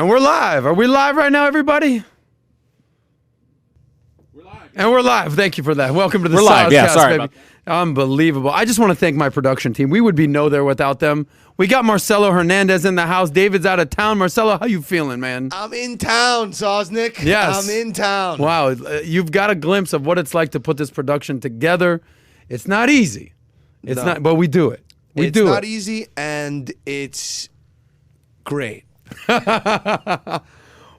And we're live. Are we live right now, everybody? We're live. And we're live. Thank you for that. Welcome to the We're live. Yeah, SOSCAST, sorry baby. Unbelievable. I just want to thank my production team. We would be no there without them. We got Marcelo Hernandez in the house. David's out of town. Marcelo, how you feeling, man? I'm in town, Sosnick. Yes. I'm in town. Wow. You've got a glimpse of what it's like to put this production together. It's not easy. It's not, but we do it. It's not easy, and it's great. Well,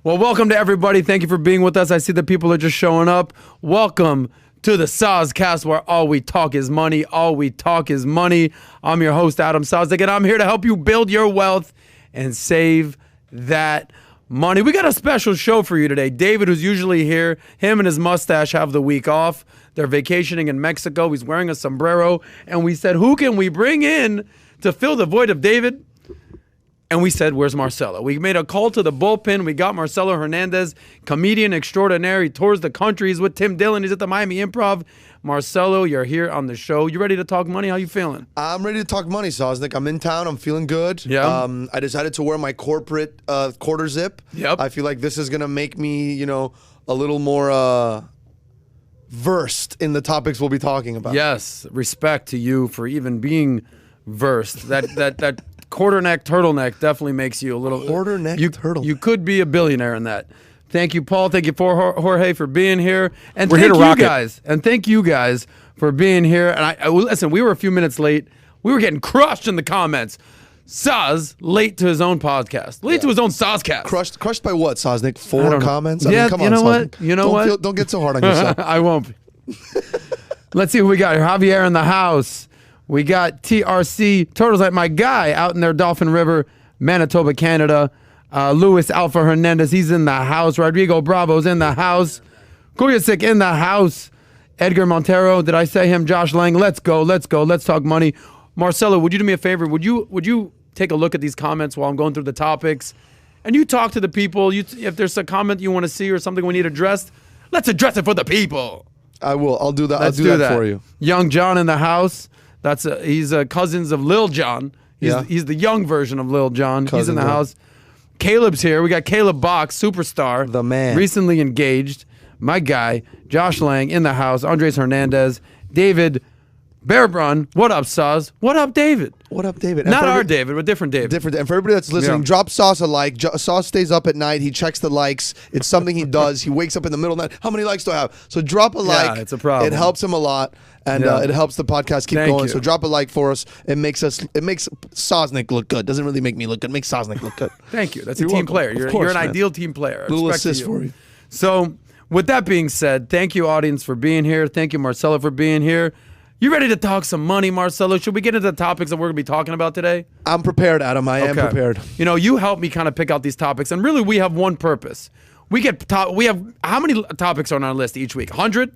welcome to everybody. Thank you for being with us. I see that people are just showing up. Welcome to the SOSCAST, where all we talk is money. All we talk is money. I'm your host, Adam Sosnick, and I'm here to help you build your wealth and save that money. We got a special show for you today. David, who's usually here, him and his mustache have the week off. They're vacationing in Mexico. He's wearing a sombrero, and we said, who can we bring in to fill the void of David? And we said, where's Marcelo? We made a call to the bullpen. We got Marcelo Hernandez, comedian extraordinaire. He tours the country. He's with Tim Dillon. He's at the Miami Improv. Marcelo, you're here on the show. You ready to talk money? How you feeling? I'm ready to talk money, Sosnick. I'm in town. I'm feeling good. Yeah. I decided to wear my corporate quarter zip. Yep. I feel like this is going to make me, a little more versed in the topics we'll be talking about. Yes. Respect to you for even being versed. That quarter neck turtleneck definitely makes you a little Quarter neck turtleneck. You could be a billionaire in that. Thank you, Paul. Thank you for Jorge for being here, and We're thank here to you rock it. guys. And thank you guys for being here. And I listen. We were a few minutes late. We were getting crushed in the comments. Soz late to his own podcast, late to his own Soscast. Crushed by what, Sosnick? I 4 don't know. comments? Yeah, come you on, know what? Sosnick. You know what? Don't get so hard on yourself. I won't be. Let's see who we got here. Javier in the house. We got TRC Turtles, like my guy out in their Dolphin River, Manitoba, Canada. Luis Alpha Hernandez, he's in the house. Rodrigo Bravo's in the house. Kuyasik in the house. Edgar Montero, did I say him? Josh Lang, let's go. Let's talk money. Marcelo, would you do me a favor? Would you take a look at these comments while I'm going through the topics? And you talk to the people. If there's a comment you want to see or something we need addressed, let's address it for the people. I will. I'll do that. Let's I'll do that for you. Young John in the house. He's cousins of Lil John. He's the young version of Lil John. He's in the house. Caleb's here. We got Caleb Box, superstar. The man. Recently engaged. My guy. Josh Lang in the house. Andres Hernandez. David Bearbrun. What up, Soz? What up, David? What up, David? Not our David, but different David. Different. And for everybody that's listening, Yeah. drop Sauce a like. Sauce stays up at night. He checks the likes. It's something he does. He wakes up in the middle of the night. How many likes do I have? So drop a like. it's a problem. It helps him a lot, and Yeah. it helps the podcast keep Thank going. you. So drop a like for us. It makes Sosnick look good. Doesn't really make me look good. It makes Sosnick look good. Thank you. That's You're a team welcome. player. Of You're course, an man. ideal team player. Little Respect to assist for you. So, with that being said, thank you, audience, for being here. Thank you, Marcelo, for being here. You ready to talk some money, Marcelo? Should we get into the topics that we're going to be talking about today? I'm prepared, Adam. I am prepared. You know, you help me kind of pick out these topics, and really, we have one purpose. We have how many topics are on our list each week? 100?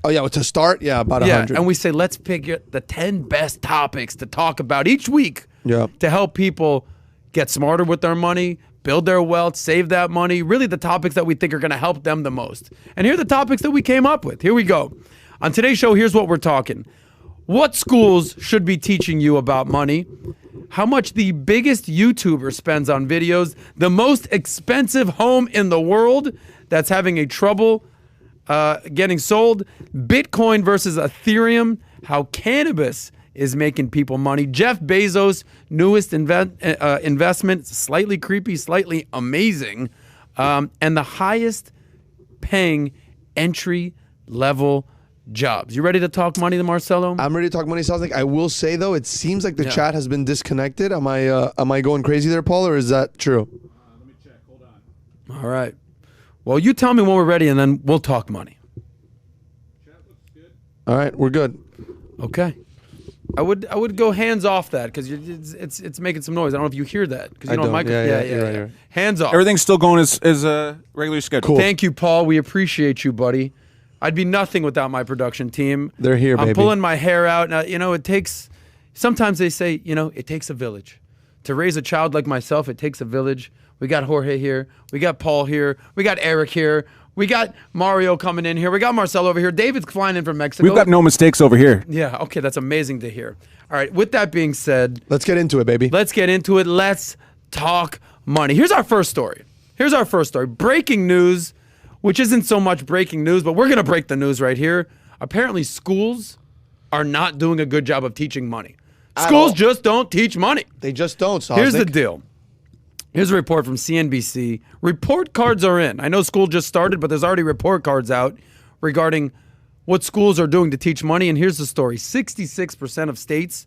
Oh yeah, well, to start, about 100. And we say let's pick the 10 best topics to talk about each week. Yeah. To help people get smarter with their money, build their wealth, save that money. Really, the topics that we think are going to help them the most. And here are the topics that we came up with. Here we go. On today's show, here's what we're talking. What schools should be teaching you about money? How much the biggest YouTuber spends on videos? The most expensive home in the world that's having a trouble getting sold? Bitcoin versus Ethereum? How cannabis is making people money? Jeff Bezos' newest investment, slightly creepy, slightly amazing, and the highest paying entry level jobs. You ready to talk money, Marcelo? I'm ready to talk money, Sosnick. I will say though, it seems like the chat has been disconnected. Am I going crazy there, Paul, or is that true? Let me check. Hold on. All right. Well, you tell me when we're ready, and then we'll talk money. Chat looks good. All right, we're good. Okay. I would go hands off that because it's making some noise. I don't know if you hear that because you I don't don't. microphone. Yeah, you're right. Hands off. Everything's still going as regularly scheduled. Cool. Thank you, Paul. We appreciate you, buddy. I'd be nothing without my production team. They're here, I'm baby. pulling my hair out. Now, it takes. Sometimes they say, it takes a village to raise a child like myself. It takes a village. We got Jorge here. We got Paul here. We got Eric here. We got Mario coming in here. We got Marcelo over here. David's flying in from Mexico. We've got no mistakes over here. Yeah, okay, that's amazing to hear. All right, with that being said, Let's get into it, baby. let's get into it. Let's talk money. Here's our first story. Here's our first story. Breaking news, which isn't so much breaking news, but we're going to break the news right here. Apparently, schools are not doing a good job of teaching money. Schools just don't teach money. They just don't, Sosnick. Here's the deal. Here's a report from CNBC. Report cards are in. I know school just started, but there's already report cards out regarding what schools are doing to teach money. And here's the story. 66% of states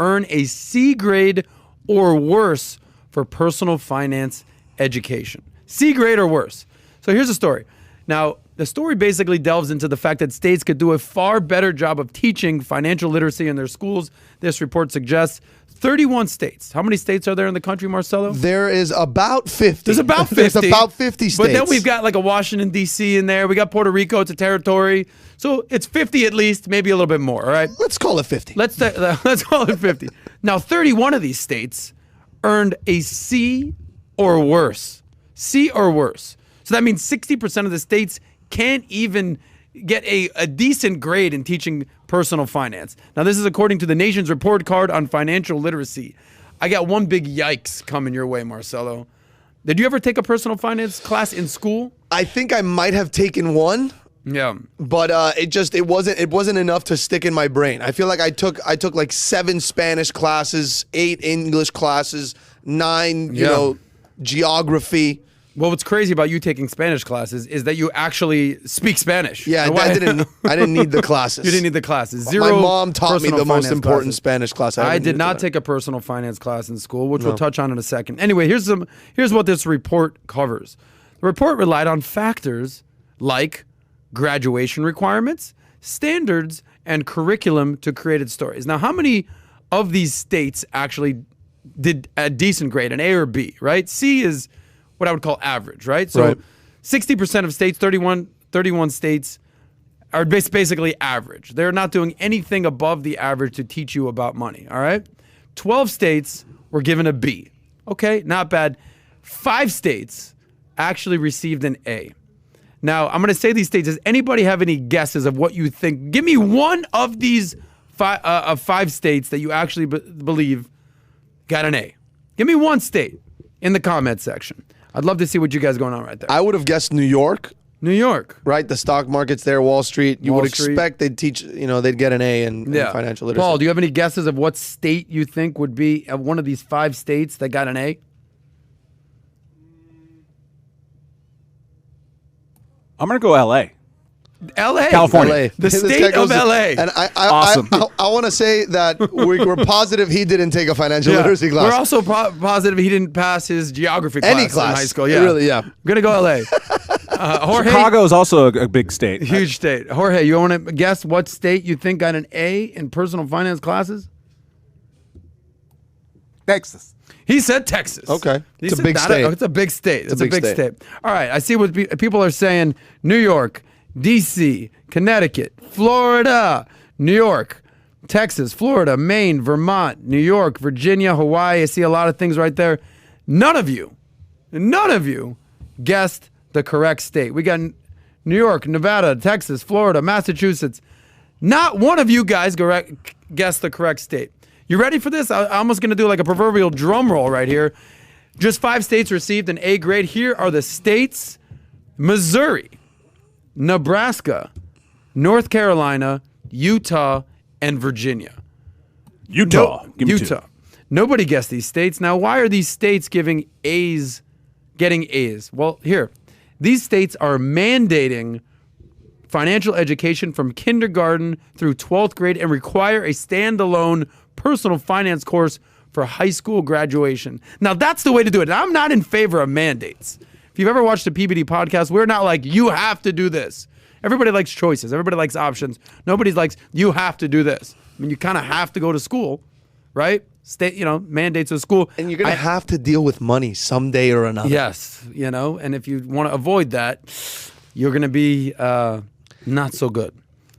earn a C grade or worse for personal finance education. C grade or worse. So here's the story. Now, the story basically delves into the fact that states could do a far better job of teaching financial literacy in their schools. This report suggests 31 states. How many states are there in the country, Marcelo? There is about 50. There's about 50. There's about 50 states. But then we've got like a Washington, D.C. in there. We got Puerto Rico. It's a territory. So it's 50 at least, maybe a little bit more, all right? Let's call it 50. Let's call it 50. Now, 31 of these states earned a C or worse. C or worse. So that means 60% of the states can't even get a decent grade in teaching personal finance. Now, this is according to the nation's report card on financial literacy. I got one big yikes coming your way, Marcelo. Did you ever take a personal finance class in school? I think I might have taken one. Yeah. But it wasn't enough to stick in my brain. I feel like I took like 7 Spanish classes, 8 English classes, 9, geography. Well, what's crazy about you taking Spanish classes is that you actually speak Spanish. Yeah, I didn't need the classes. You didn't need the classes. My mom taught me the most important Spanish class. I did not take a personal finance class in school, which we'll touch on in a second. Anyway, here's what this report covers. The report relied on factors like graduation requirements, standards, and curriculum to create its stories. Now, how many of these states actually did a decent grade, an A or B, right? C is what I would call average, right? So 60% of states, 31 states are basically average. They're not doing anything above the average to teach you about money, all right? 12 states were given a B. Okay, not bad. 5 states actually received an A. Now, I'm going to say these states. Does anybody have any guesses of what you think? Give me one of these 5 states that you actually believe got an A. Give me one state in the comment section. I'd love to see what you guys going on right there. I would have guessed New York. New York. Right? The stock market's there, Wall Street. You would expect they'd teach, they'd get an A in financial literacy. Paul, do you have any guesses of what state you think would be one of these 5 states that got an A? I'm going to go L.A. L.A. California. LA. The state of L.A. And Awesome. I want to say that we're positive he didn't take a financial literacy class. We're also positive he didn't pass his geography class in high school. Yeah. Really, yeah. I'm going to go L.A. Jorge, Chicago is also a big state. huge state. Jorge, you want to guess what state you think got an A in personal finance classes? Texas. He said Texas. Okay. He It's a said big state. It's a big state. It's a big big state. All right. I see what people are saying. New York, D.C., Connecticut, Florida, New York, Texas, Florida, Maine, Vermont, New York, Virginia, Hawaii. I see a lot of things right there. None of you guessed the correct state. We got New York, Nevada, Texas, Florida, Massachusetts. Not one of you guys guessed the correct state. You ready for this? I'm almost going to do like a proverbial drum roll right here. Just 5 states received an A grade. Here are the states: Missouri, Nebraska, North Carolina, Utah, and Virginia. Utah. Give me Utah. 2. Nobody guessed these states. Now, why are these states getting A's? Well, here. These states are mandating financial education from kindergarten through 12th grade and require a standalone personal finance course for high school graduation. Now, that's the way to do it. And I'm not in favor of mandates. If you've ever watched the PBD podcast, we're not like, you have to do this. Everybody likes choices. Everybody likes options. Nobody likes, you have to do this. I mean, you kind of have to go to school, right? Mandates of school. And you're going to have to deal with money someday or another. Yes, and if you want to avoid that, you're going to be not so good.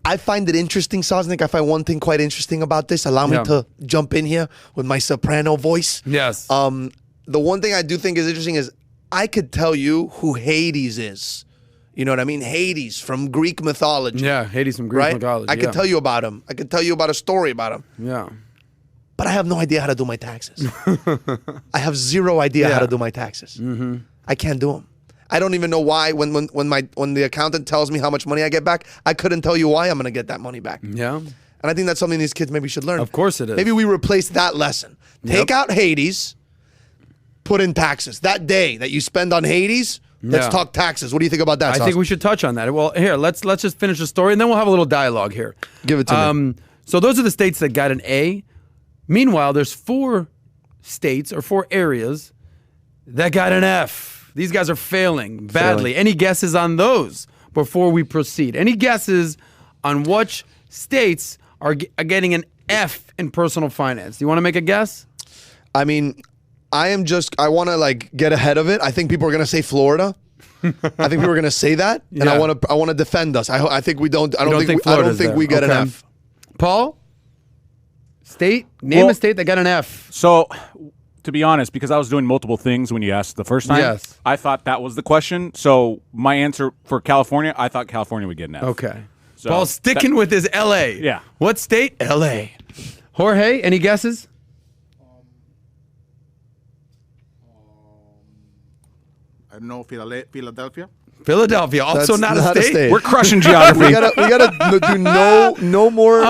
I find it interesting, Sosnick. I find one thing quite interesting about this. Allow me to jump in here with my soprano voice. Yes. The one thing I do think is interesting is I could tell you who Hades is. You know what I mean? Hades from Greek mythology. Yeah, Hades from Greek mythology. I could tell you about him. I could tell you about a story about him. Yeah. But I have no idea how to do my taxes. I have zero idea how to do my taxes. I can't do them. I don't even know why. When the accountant tells me how much money I get back, I couldn't tell you why I'm going to get that money back. Yeah. And I think that's something these kids maybe should learn. Of course it is. Maybe we replace that lesson. Take out Hades, put in taxes. That day that you spend on Hades, let's talk taxes. What do you think about that, I think we should touch on that. Well, here, let's just finish the story, and then we'll have a little dialogue here. Give it to me. So those are the states that got an A. Meanwhile, there's 4 states or 4 areas that got an F. These guys are failing badly. Any guesses on those before we proceed? Any guesses on which states are getting an F in personal finance? Do you want to make a guess? I mean, I want to like get ahead of it. I think people are going to say Florida. I think people are going to say that, and I want to defend us. I think we don't. I don't think we get an F. Paul, name a state that got an F. So, to be honest, because I was doing multiple things when you asked the first time, Yes. I thought that was the question. So my answer for California, I thought California would get an F. Okay. So Paul's sticking with his L.A. Yeah. What state? L.A. Jorge, any guesses? I don't know, Philadelphia. Philadelphia, also That's not a state. We're crushing geography. we gotta do no more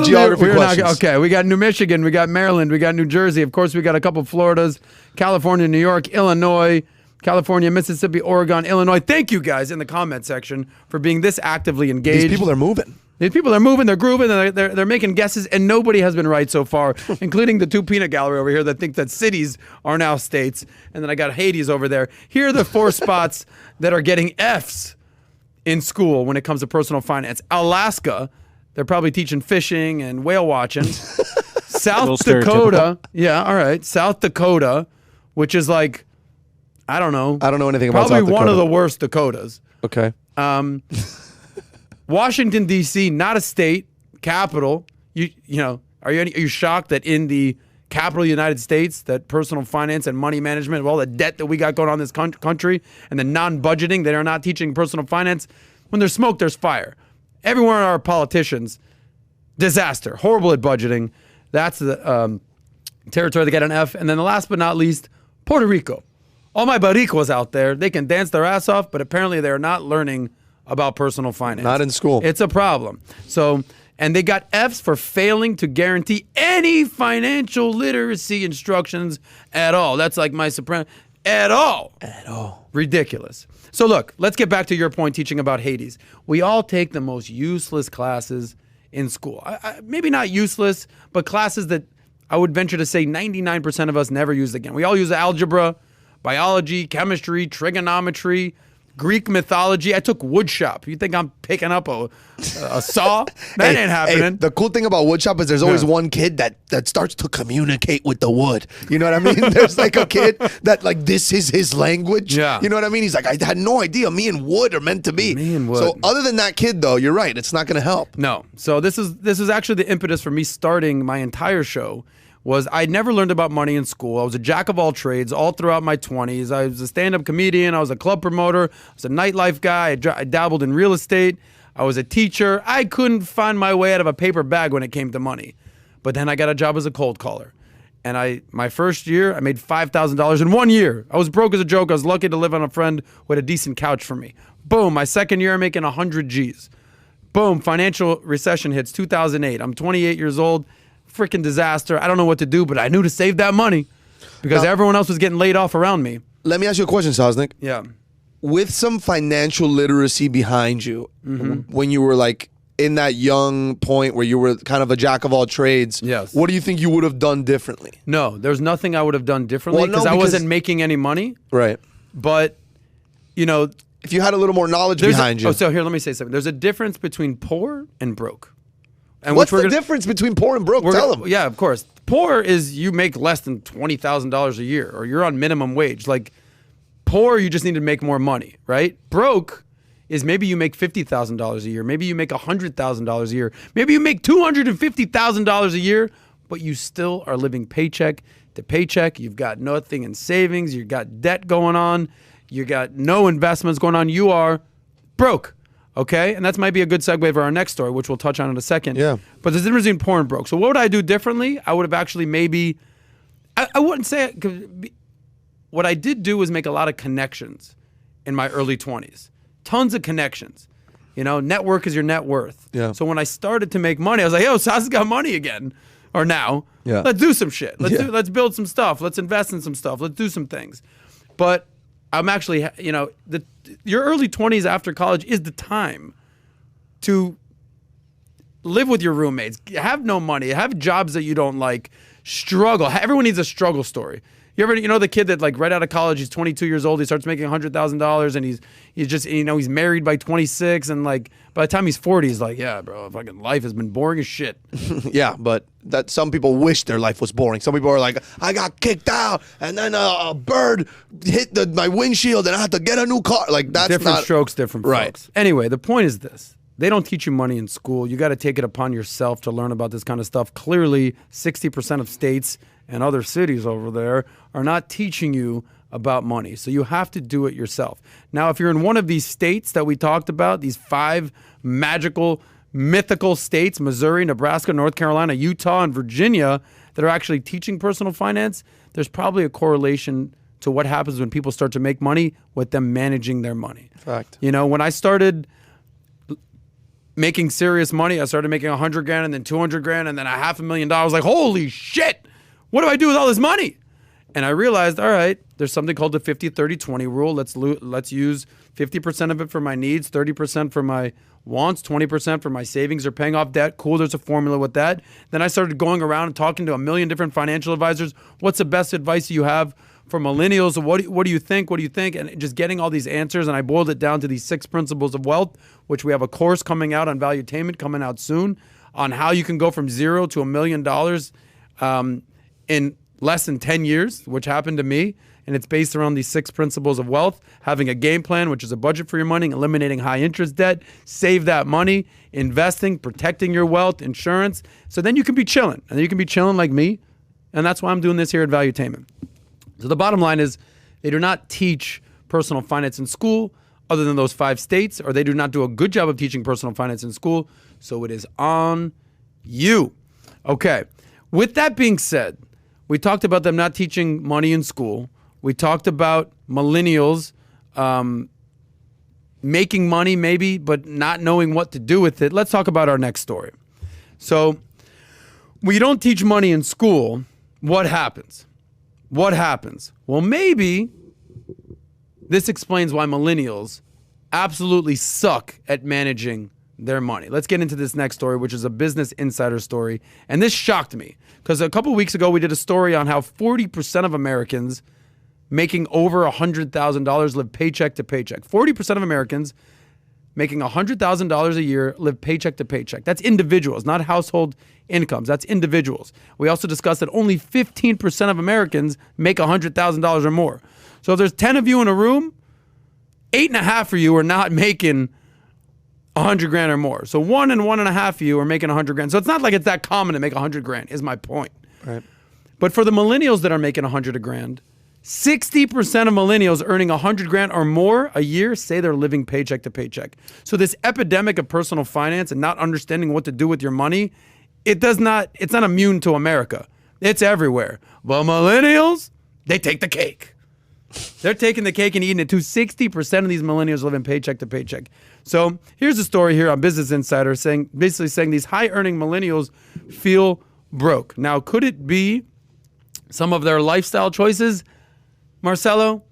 geography questions. Okay, we got New Michigan, we got Maryland, we got New Jersey. Of course, we got a couple Floridas, California, New York, Illinois, California, Mississippi, Oregon, Illinois. Thank you guys in the comment section for being this actively engaged. These people are moving. These people are moving, they're grooving, they're making guesses, and nobody has been right so far, including the 2 peanut gallery over here that think that cities are now states. And then I got Hades over there. Here are the 4 spots that are getting Fs in school when it comes to personal finance. Alaska, they're probably teaching fishing and whale watching. South Dakota, yeah, all right. South Dakota, which is like, I don't know anything about probably South Dakota. one of the worst Dakotas. Okay. Washington, D.C., not a state, capital. You know, are you shocked that in the capital United States that personal finance and money management, all the debt that we got going on in this country and the non-budgeting, they are not teaching personal finance? When there's smoke, there's fire. Every one of our politicians, disaster, horrible at budgeting. That's the territory that got an F. And then the last but not least, Puerto Rico. All my boricuas out there, they can dance their ass off, but apparently they're not learning about personal finance. Not in school. It's a problem. So, and they got Fs for failing to guarantee any financial literacy instructions at all. That's like my soprano. At all. At all. Ridiculous. So look, let's get back to your point teaching about Hades. We all take the most useless classes in school. Maybe not useless, but classes that I would venture to say 99% of us never use again. We all use algebra, biology, chemistry, trigonometry, Greek mythology. I took woodshop. You think I'm picking up a saw? That ain't happening. Hey, the cool thing about woodshop is there's always one kid that starts to communicate with the wood. You know what I mean? There's like a kid that like this is his language. Yeah. You know what I mean? He's like, I had no idea me and wood are meant to be. Me and wood. So other than that kid though, you're right. It's not going to help. No. So this is actually the impetus for me starting my entire show. Was I never learned about money in school. I was a jack of all trades all throughout my 20s. I was a stand-up comedian. I was a club promoter. I was a nightlife guy. I dabbled in real estate. I was a teacher. I couldn't find my way out of a paper bag when it came to money. But then I got a job as a cold caller. And my first year, I made $5,000 in 1 year. I was broke as a joke. I was lucky to live on a friend who had a decent couch for me. Boom, my second year, I'm making 100 G's. Boom, financial recession hits 2008. I'm 28 years old. Freaking disaster. I don't know what to do, but I knew to save that money because everyone else was getting laid off around me. Let me ask you a question, Sosnick. Yeah. With some financial literacy behind you, when you were like in that young point where you were kind of a jack of all trades, yes. What do you think you would have done differently? No, there's nothing I would have done differently because I wasn't making any money. Right. But, you know. If you had a little more knowledge behind you. Oh, so here, let me say something. There's a difference between poor and broke. And what's the difference between poor and broke? Tell them. Yeah, of course. Poor is you make less than $20,000 a year or you're on minimum wage. Like poor, you just need to make more money, right? Broke is maybe you make $50,000 a year. Maybe you make $100,000 a year. Maybe you make $250,000 a year, but you still are living paycheck to paycheck. You've got nothing in savings. You've got debt going on. You got no investments going on. You are broke. Okay, and that might be a good segue for our next story, which we'll touch on in a second. Yeah. But there's a difference between poor and broke. So what would I do differently? I would have actually maybe, I wouldn't say it, what I did do was make a lot of connections in my early 20s. Tons of connections. You know, network is your net worth. Yeah. So when I started to make money, I was like, yo, Sas got money again. Or now. Yeah. Let's do some shit. Let's build some stuff. Let's invest in some stuff. Let's do some things. But I'm actually, you know, your early 20s after college is the time to live with your roommates, have no money, have jobs that you don't like, struggle. Everyone needs a struggle story. You know the kid that like right out of college, he's 22 years old, he starts making $100,000 and he's just, you know, he's married by 26 and like by the time he's 40, he's like, yeah, bro, fucking life has been boring as shit. Yeah, but that some people wish their life was boring. Some people are like, I got kicked out and then a bird hit my windshield and I had to get a new car. Like that's different not, strokes, different folks. Anyway, the point is this. They don't teach you money in school. You got to take it upon yourself to learn about this kind of stuff. Clearly, 60% of states and other cities over there are not teaching you about money. So you have to do it yourself. Now, if you're in one of these states that we talked about, these 5 magical, mythical states, Missouri, Nebraska, North Carolina, Utah, and Virginia, that are actually teaching personal finance, there's probably a correlation to what happens when people start to make money with them managing their money. Fact. You know, when I started making serious money, I started making 100 grand and then 200 grand and then $500,000. Like, holy shit, what do I do with all this money? And I realized, all right, there's something called the 50-30-20 rule. Let's use 50% of it for my needs, 30% for my wants, 20% for my savings or paying off debt. Cool, there's a formula with that. Then I started going around and talking to a million different financial advisors. What's the best advice you have for millennials? What do you think? What do you think? And just getting all these answers. And I boiled it down to these 6 principles of wealth, which we have a course coming out on Valuetainment coming out soon on how you can go from $0 to $1 million in less than 10 years, which happened to me. And it's based around these 6 principles of wealth, having a game plan, which is a budget for your money, eliminating high interest debt, save that money, investing, protecting your wealth, insurance. So then you can be chilling. And you can be chilling like me. And that's why I'm doing this here at Valuetainment. So the bottom line is they do not teach personal finance in school other than those 5 states, or they do not do a good job of teaching personal finance in school. So it is on you. Okay. With that being said, we talked about them not teaching money in school. We talked about millennials making money maybe, but not knowing what to do with it. Let's talk about our next story. So when you don't teach money in school, what happens? What happens? Well, maybe this explains why millennials absolutely suck at managing their money. Let's get into this next story, which is a Business Insider story. And this shocked me because a couple weeks ago, we did a story on how 40% of Americans making over $100,000 live paycheck to paycheck. 40% of Americans making $100,000 a year live paycheck to paycheck. That's individuals, not household incomes. That's individuals. We also discussed that only 15% of Americans make $100,000 or more. So if there's 10 of you in a room, 8.5 of you are not making 100 grand or more. So 1 and 1.5 of you are making 100 grand. So it's not like it's that common to make 100 grand is my point. Right. But for the millennials that are making 100 grand, 60% of millennials earning 100 grand or more a year say they're living paycheck to paycheck. So this epidemic of personal finance and not understanding what to do with your money, it's not immune to America. It's everywhere. But millennials, they take the cake. They're taking the cake and eating it too. 60% of these millennials live in paycheck to paycheck. So here's a story here on Business Insider basically saying these high earning millennials feel broke. Now, could it be some of their lifestyle choices? Marcelo,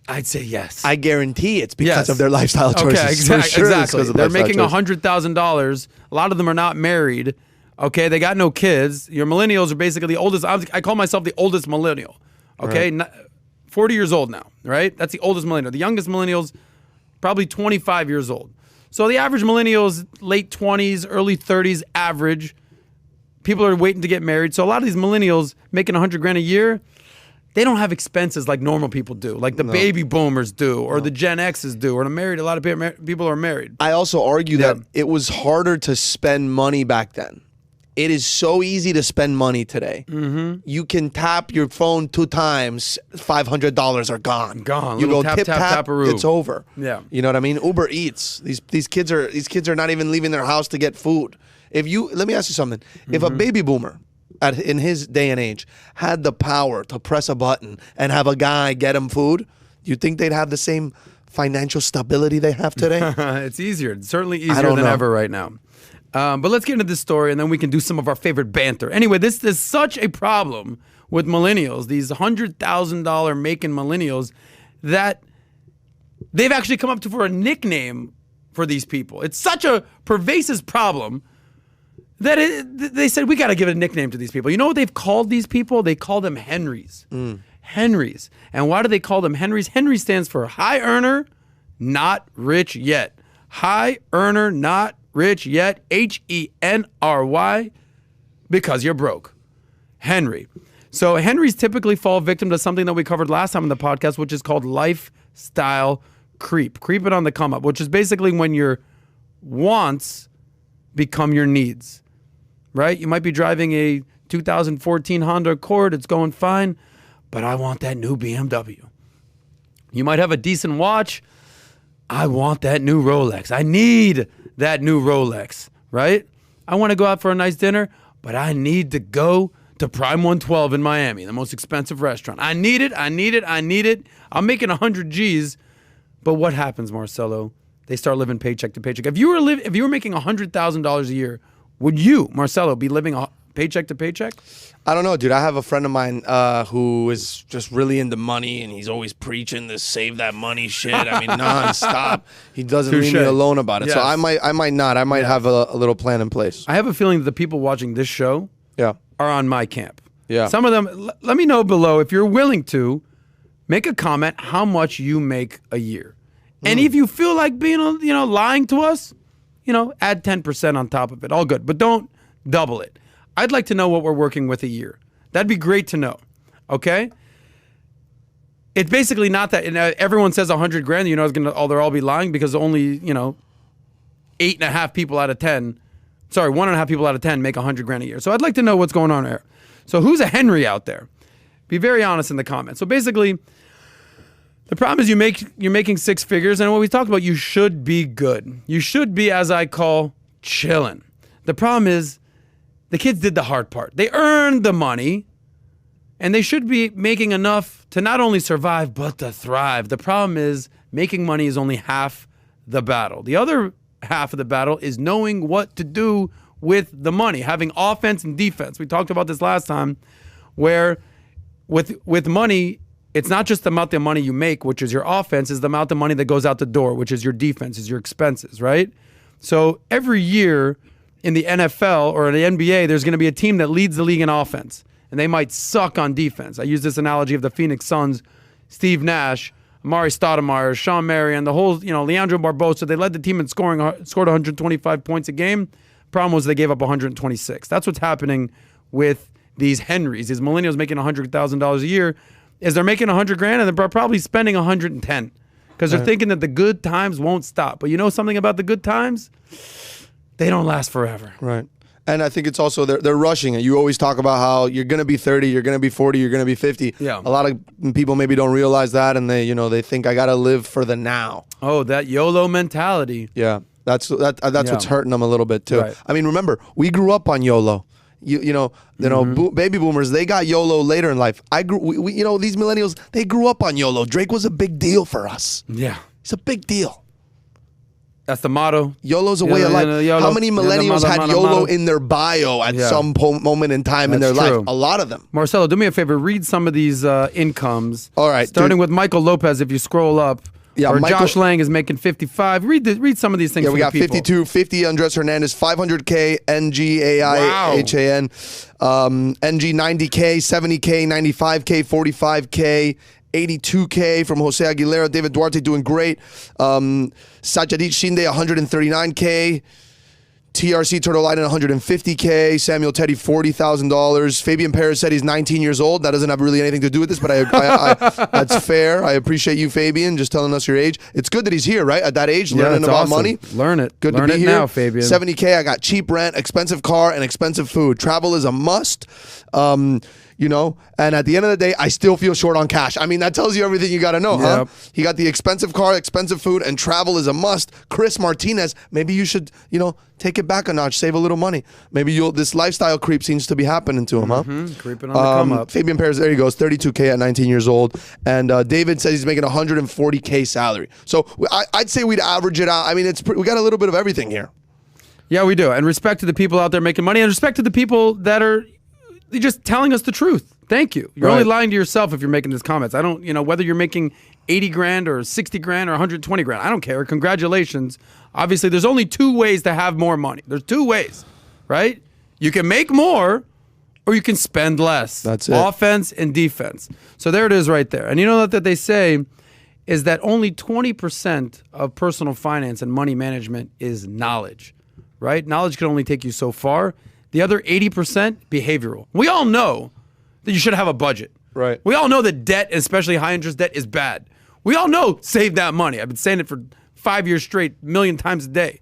I'd say yes. I guarantee it's because of their lifestyle choices. Okay, exactly. They're making $100,000. A lot of them are not married. Okay, they got no kids. Your millennials are basically the oldest. I call myself the oldest millennial. Okay, Right. 40 years old now, right? That's the oldest millennial. The youngest millennial's probably 25 years old. So the average millennial is late 20s, early 30s average. People are waiting to get married. So a lot of these millennials making 100 grand a year, they don't have expenses like normal people do, like the baby boomers do, or the Gen X's do, or a lot of people are married. I also argue that it was harder to spend money back then. It is so easy to spend money today. Mm-hmm. You can tap your phone 2 times, $500 are gone. Gone. You Little go tap, tap, tap-a-roo. it's over. Yeah. You know what I mean? Uber Eats. These kids are not even leaving their house to get food. Let me ask you something. If a baby boomer in his day and age had the power to press a button and have a guy get him food, do you think they'd have the same financial stability they have today? It's easier. It's certainly easier than ever right now. But let's get into this story, and then we can do some of our favorite banter. Anyway, this is such a problem with millennials, these $100,000 making millennials, that they've actually come up for a nickname for these people. It's such a pervasive problem that they said, we got to give a nickname to these people. You know what they've called these people? They call them Henrys. Henrys. And why do they call them Henrys? Henry stands for high earner, not rich yet. High earner, not rich yet. Henry, because you're broke. Henry. So Henrys typically fall victim to something that we covered last time in the podcast, which is called lifestyle creep. Creeping on the come up, which is basically when your wants become your needs, right? You might be driving a 2014 Honda Accord. It's going fine, but I want that new BMW. You might have a decent watch. I want that new Rolex. I need that new Rolex, right? I want to go out for a nice dinner, but I need to go to Prime 112 in Miami, the most expensive restaurant. I need it. I'm making 100 G's, but what happens, Marcelo? They start living paycheck to paycheck. If you were making $100,000 a year, would you, Marcelo, be living paycheck to paycheck? I don't know, dude. I have a friend of mine who is just really into money, and he's always preaching this save that money shit. I mean, nonstop. He doesn't leave me alone about it. Yes. So I might not. I might have a little plan in place. I have a feeling that the people watching this show are on my camp. Yeah. Some of them, let me know below if you're willing to make a comment how much you make a year. And if you feel like being, lying to us, add 10% on top of it. All good. But don't double it. I'd like to know what we're working with a year. That'd be great to know. Okay? It's basically not that everyone says 100 grand, they'll all be lying because only, 1.5 people out of 10 make 100 grand a year. So I'd like to know what's going on there. So who's a Henry out there? Be very honest in the comments. So basically, the problem is you're making six figures, and what we talked about, you should be good. You should be, as I call, chilling. The problem is the kids did the hard part. They earned the money, and they should be making enough to not only survive, but to thrive. The problem is making money is only half the battle. The other half of the battle is knowing what to do with the money, having offense and defense. We talked about this last time, where with money, it's not just the amount of money you make, which is your offense, is the amount of money that goes out the door, which is your defense, is your expenses, right? So every year in the NFL or in the NBA, there's going to be a team that leads the league in offense, and they might suck on defense. I use this analogy of the Phoenix Suns, Steve Nash, Amari Stoudemire, Sean Marion, the whole, Leandro Barbosa. They led the team in scored 125 points a game. Problem was they gave up 126. That's what's happening with these Henrys, these millennials making $100,000 a year, is they're making 100 grand and they're probably spending 110 because they're thinking that the good times won't stop. But you know something about the good times? They don't last forever. Right. And I think it's also they're rushing it. You always talk about how you're going to be 30, you're going to be 40, you're going to be 50. Yeah. A lot of people maybe don't realize that, and they think I got to live for the now. Oh, that YOLO mentality. Yeah. That's what's hurting them a little bit too. Right. I mean, remember, we grew up on YOLO. Baby boomers, they got YOLO later in life. These millennials, they grew up on YOLO. Drake was a big deal for us. Yeah. It's a big deal. That's the motto. YOLO's a way of life. How many millennials had YOLO in their bio at some moment in time in their life? A lot of them. Marcelo, do me a favor. Read some of these incomes. All right. Starting with Michael Lopez, if you scroll up. Yeah, or Josh Lang is making 55. Read some of these things. Yeah, we got people. 52, 50 Andres Hernandez, 500K, NGAIHAN, NG 90K, 70K, 95K, 45K, 82K from Jose Aguilera, David Duarte doing great. Sajadit Shinde, 139K. TRC Turtle Island, 150K. Samuel Teddy, $40,000. Fabian Perez said he's 19 years old. That doesn't have really anything to do with this, but that's fair. I appreciate you, Fabian, just telling us your age. It's good that he's here, right? At that age, learning about money. Learn it. Good Learn to be it here. now, Fabian. 70K, I got cheap rent, expensive car, and expensive food. Travel is a must. you know, and at the end of the day, I still feel short on cash. I mean, that tells you everything you got to know, huh? He got the expensive car, expensive food, and travel is a must. Chris Martinez, maybe you should, you know, take it back a notch, save a little money. Maybe this lifestyle creep seems to be happening to him, huh? Creeping on the come up. Fabian Perez, there he goes, 32K at 19 years old. And David says he's making 140K salary. So I'd say we'd average it out. I mean, we got a little bit of everything here. Yeah, we do. And respect to the people out there making money, and respect to the people that are just telling us the truth. Thank you. You're only lying to yourself if you're making these comments. I don't, you know, whether you're making 80 grand or 60 grand or 120 grand, I don't care. Congratulations. Obviously, there's only two ways to have more money. There's two ways, right? You can make more or you can spend less. That's it. Offense and defense. So there it is right there. And you know that they say is that only 20% of personal finance and money management is knowledge, right? Knowledge can only take you so far. The other 80%, behavioral. We all know that you should have a budget. Right. We all know that debt, especially high interest debt, is bad. We all know save that money. I've been saying it for 5 years straight, a million times a day.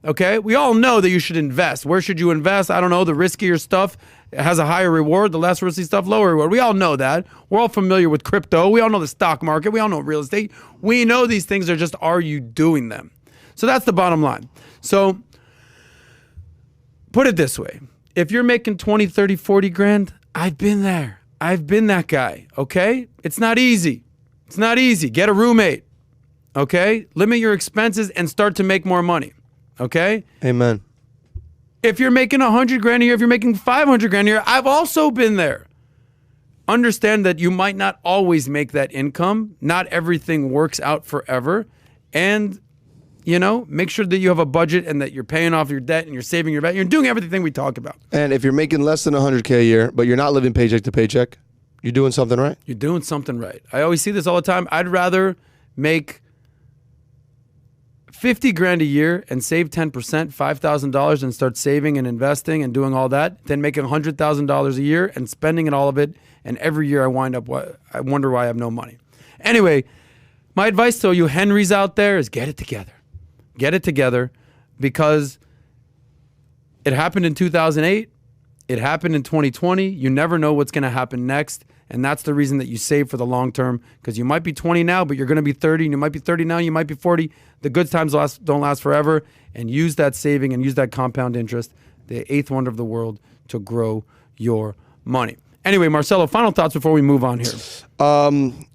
Okay? We all know that you should invest. Where should you invest? I don't know. The riskier stuff has a higher reward. The less risky stuff, lower reward. We all know that. We're all familiar with crypto. We all know the stock market. We all know real estate. We know these things are just, are you doing them? So that's the bottom line. So put it this way. If you're making 20, 30, 40 grand, I've been there. I've been that guy, okay? It's not easy. It's not easy. Get a roommate, okay? Limit your expenses and start to make more money, okay? Amen. If you're making 100 grand a year, if you're making 500 grand a year, I've also been there. Understand that you might not always make that income. Not everything works out forever. And, you know, make sure that you have a budget and that you're paying off your debt and you're saving your debt. You're doing everything we talk about. And if you're making less than 100K a year, but you're not living paycheck to paycheck, you're doing something right. You're doing something right. I always see this all the time. I'd rather make 50 grand a year and save 10%, $5,000, and start saving and investing and doing all that than making $100,000 a year and spending it all of it. And every year I wonder why I have no money. Anyway, my advice to you Henrys out there is get it together. Get it together, because it happened in 2008. It happened in 2020. You never know what's going to happen next. And that's the reason that you save for the long term, because you might be 20 now, but you're going to be 30, and you might be 30 now, you might be 40. The good times don't last forever. And use that saving and use that compound interest, the eighth wonder of the world, to grow your money. Anyway, Marcelo, final thoughts before we move on here.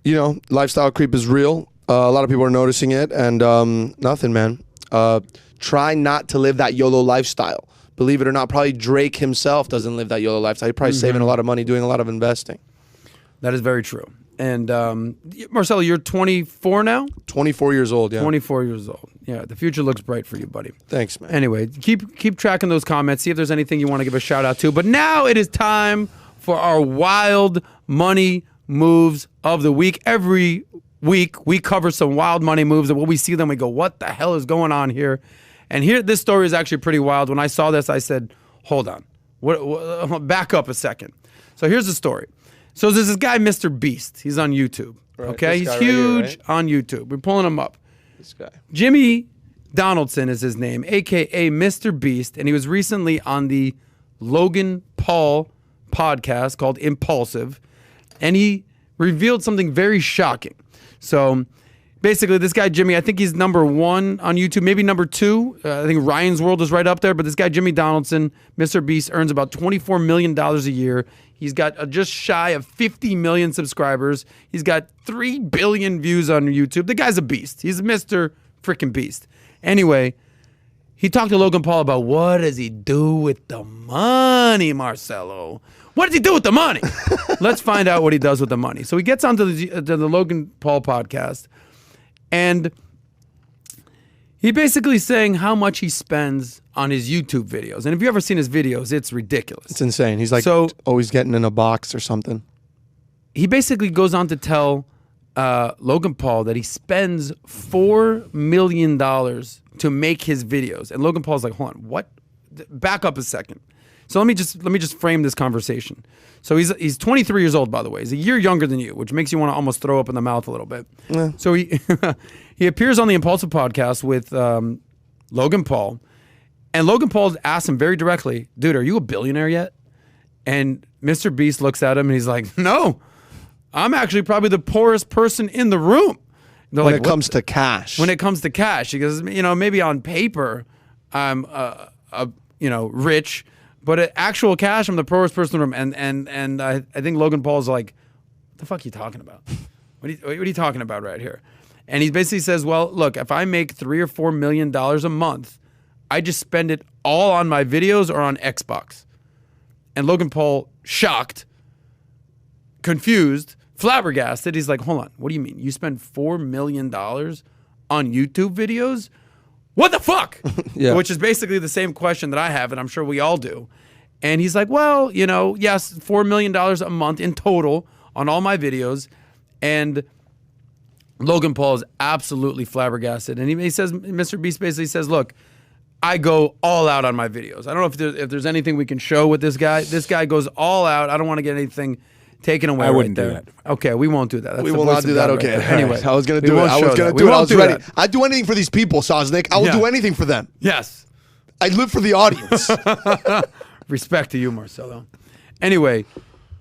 You know, lifestyle creep is real. A lot of people are noticing it, and nothing, man. Try not to live that YOLO lifestyle. Believe it or not, probably Drake himself doesn't live that YOLO lifestyle. He's probably saving a lot of money, doing a lot of investing. That is very true. And Marcelo, you're 24 now? 24 years old, yeah. 24 years old. Yeah, the future looks bright for you, buddy. Thanks, man. Anyway, keep tracking those comments. See if there's anything you want to give a shout out to. But now it is time for our wild money moves of the week. Every week we cover some wild money moves, and when we see them, we go, what the hell is going on here? And here, this story is actually pretty wild. When I saw this, I said, hold on. Back up a second. So here's the story. So there's this guy, MrBeast. He's on YouTube. Right, okay? He's huge on YouTube. We're pulling him up. This guy. Jimmy Donaldson is his name, a.k.a. MrBeast. And he was recently on the Logan Paul podcast called Impulsive. And he revealed something very shocking. So basically, this guy, Jimmy, I think he's number 1 on YouTube, maybe number 2. I think Ryan's World is right up there. But this guy, Jimmy Donaldson, MrBeast, earns about $24 million a year. He's got just shy of 50 million subscribers. He's got 3 billion views on YouTube. The guy's a beast. He's Mr. freaking Beast. Anyway, he talked to Logan Paul about what does he do with the money, Marcelo? What does he do with the money? Let's find out what he does with the money. So he gets onto the Logan Paul podcast, and he basically saying how much he spends on his YouTube videos. And if you've ever seen his videos, it's ridiculous. It's insane. He's like always getting in a box or something. He basically goes on to tell Logan Paul that he spends $4 million to make his videos. And Logan Paul's like, hold on, what? Back up a second. So let me just frame this conversation. So he's 23 years old, by the way. He's a year younger than you, which makes you want to almost throw up in the mouth a little bit. Yeah. So he appears on the Impulsive podcast with Logan Paul. And Logan Paul asked him very directly, dude, are you a billionaire yet? And Mr. Beast looks at him and he's like, no, I'm actually probably the poorest person in the room. They're When like, it comes to cash. when it comes to cash, he goes, you know, maybe on paper I'm, you know, rich, but at actual cash, I'm the poorest person in the room. And I think Logan Paul's like, what the fuck are you talking about? What are you talking about right here? And he basically says, well, look, if I make $3 or $4 million a month, I just spend it all on my videos or on Xbox. And Logan Paul, shocked, confused, flabbergasted. He's like, hold on, what do you mean? You spend $4 million on YouTube videos? What the fuck? Yeah. Which is basically the same question that I have, and I'm sure we all do. And he's like, well, you know, yes, $4 million a month in total on all my videos. And Logan Paul is absolutely flabbergasted. And he says, Mr. Beast basically says, look, I go all out on my videos. I don't know if there's anything we can show with this guy. This guy goes all out. I don't want to get anything taken away. I wouldn't right do there. that. Okay, we won't do that. That's We the will voice not of do that. God Okay. right there. Anyway, I was going to we do it. won't I was show going that. to We do it. I won't was do ready. that. I'd do anything for these people, Sosnick. I will Yeah. do anything for them. Yes. I live for the audience. Respect to you, Marcelo. Anyway,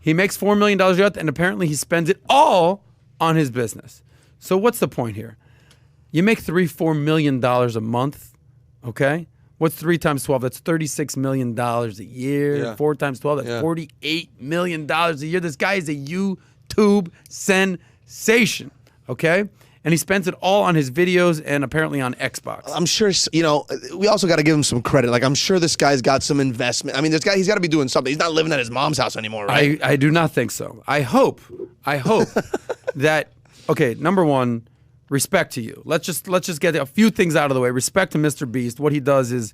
he makes $4 million a year, and apparently he spends it all on his business. So what's the point here? You make $4 million a month, okay? What's 3 times 12? That's $36 million a year. Yeah. 4 times 12, that's Yeah. $48 million a year. This guy is a YouTube sensation, okay? And he spends it all on his videos and apparently on Xbox. I'm sure, you know, we also got to give him some credit. Like, I'm sure this guy's got some investment. I mean, this guy, he's got to be doing something. He's not living at his mom's house anymore, right? I do not think so. I hope that, okay, number one, respect to you. Let's just get a few things out of the way. Respect to Mr. Beast. What he does is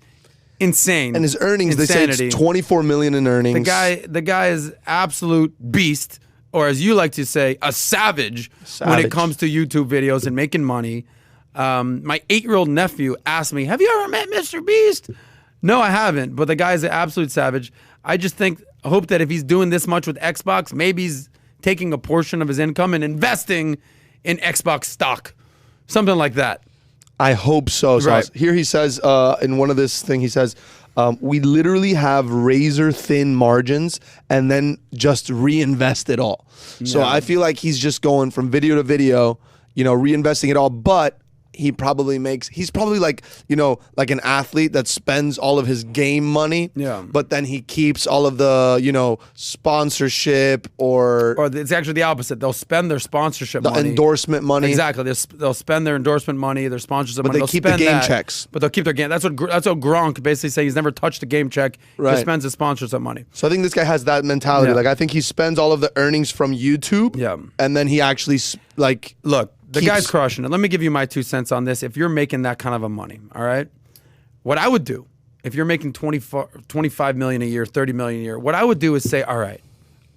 insane. And his earnings, Insanity. they say it's 24 million in earnings. The guy is absolute beast, or as you like to say, a savage when it Savage. comes to YouTube videos and making money. My 8-year-old nephew asked me, have you ever met Mr. Beast? No, I haven't, but the guy is an absolute savage. I hope that if he's doing this much with Xbox, maybe he's taking a portion of his income and investing in Xbox stock. Something like that. I hope so. Right. Here he says, in one of this thing, he says, we literally have razor thin margins and then just reinvest it all. So I feel like he's just going from video to video, you know, reinvesting it all. But he's probably like, you know, like an athlete that spends all of his game money. Yeah. But then he keeps all of the, you know, sponsorship or it's actually the opposite. They'll spend their sponsorship the money. endorsement money. Exactly. They'll spend their endorsement money, their sponsorship money. they They'll keep the spend game that, checks. But they'll keep their game. That's what Gronk basically saying. He's never touched a game check. He Right. just spends his sponsorship money. So I think this guy has that mentality. Yeah. Like, I think he spends all of the earnings from YouTube. Yeah. And then he actually, like, Look, the keeps- guy's crushing it. Let me give you my 2 cents on this. If you're making that kind of a money, all right, what I would do if you're making 25 million a year, 30 million a year, what I would do is say, all right,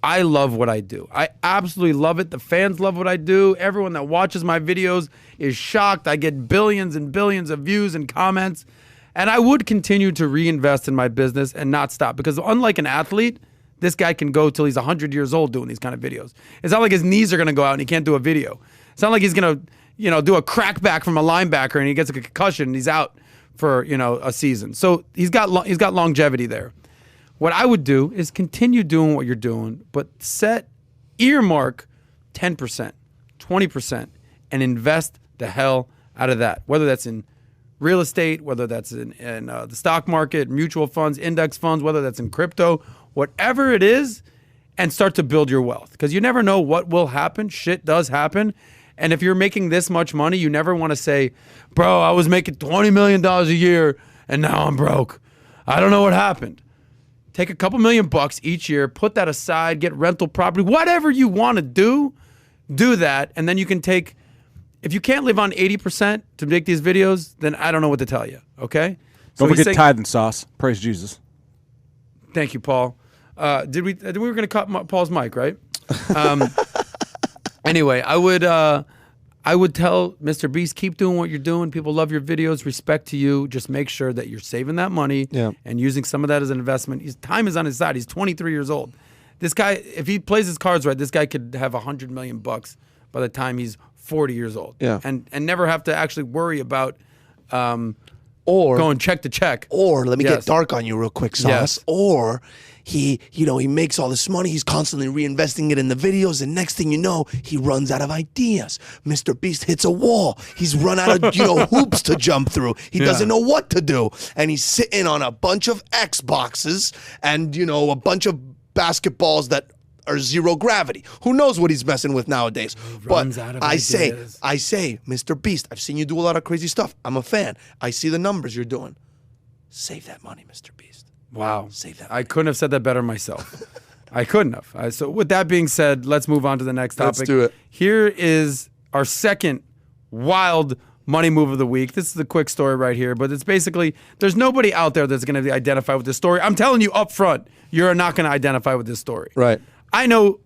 I love what I do. I absolutely love it. The fans love what I do. Everyone that watches my videos is shocked. I get billions and billions of views and comments. And I would continue to reinvest in my business and not stop, because unlike an athlete, this guy can go till he's 100 years old doing these kind of videos. It's not like his knees are going to go out and he can't do a video. It's not like he's going to, you know, do a crackback from a linebacker and he gets a concussion and he's out for, you know, a season. So he's got longevity there. What I would do is continue doing what you're doing, but earmark 10%, 20%, and invest the hell out of that. Whether that's in real estate, whether that's in the stock market, mutual funds, index funds, whether that's in crypto, whatever it is, and start to build your wealth. Because you never know what will happen. Shit does happen. And if you're making this much money, you never want to say, bro, I was making $20 million a year and now I'm broke. I don't know what happened. Take a couple $1,000,000 each year, put that aside, get rental property, whatever you want to do that. And then you can take, if you can't live on 80% to make these videos, then I don't know what to tell you. Okay? Don't he's forget saying- tithe and sauce. Praise Jesus. Thank you, Paul. We were going to cut Paul's mic, right? Anyway, I would tell Mr. Beast, keep doing what you're doing. People love your videos. Respect to you. Just make sure that you're saving that money and using some of that as an investment. His time is on his side. He's 23 years old. This guy, if he plays his cards right, this guy could have $100 million by the time he's 40 years old. Yeah. And never have to actually worry about Or going check to check. Or let me Yes. get dark on you real quick, Sauce. Yes. Or he makes all this money. He's constantly reinvesting it in the videos, and next thing you know, he runs out of ideas. MrBeast hits a wall. He's run out of hoops to jump through. He doesn't know what to do, and he's sitting on a bunch of Xboxes and a bunch of basketballs that are zero gravity. Who knows what he's messing with nowadays? runs But out of I ideas. say, MrBeast, I've seen you do a lot of crazy stuff. I'm a fan. I see the numbers you're doing. Save that money, MrBeast. Wow. Save that I money. couldn't have said that better myself. I couldn't have. So with that being said, let's move on to the next topic. Let's do it. Here is our second wild money move of the week. This is a quick story right here, but it's basically there's nobody out there that's going to identify with this story. I'm telling you up front, you're not going to identify with this story. Right. I know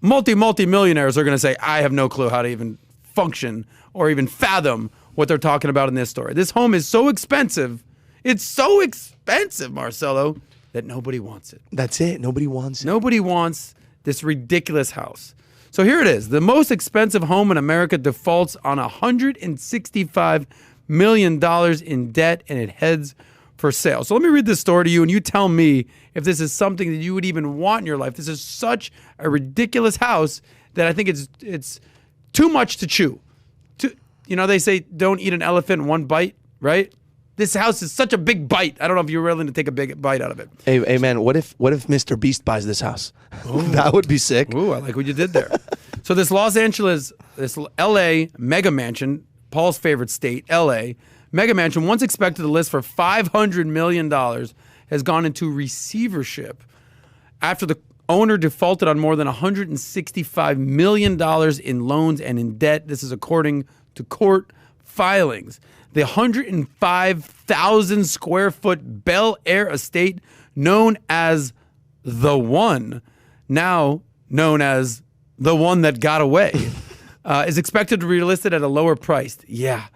multi-millionaires are going to say, I have no clue how to even function or even fathom what they're talking about in this story. This home is so expensive. It's so expensive, Marcelo, that nobody wants it. That's it. Nobody wants it. Nobody wants this ridiculous house. So here it is. The most expensive home in America defaults on $165 million in debt, and it heads for sale. So let me read this story to you, and you tell me if this is something that you would even want in your life. This is such a ridiculous house that I think it's too much to chew. They say don't eat an elephant in one bite, right? This house is such a big bite. I don't know if you're willing to take a big bite out of it. Hey man, what if MrBeast buys this house? That would be sick. Ooh, I like what you did there. So this LA mega mansion, Paul's favorite state, LA, mega mansion, once expected to list for $500 million, has gone into receivership after the owner defaulted on more than $165 million in loans and in debt. This is according to court filings. The 105,000 square foot Bel Air estate, known as The One, now known as The One That Got Away, is expected to be listed at a lower price. Yeah.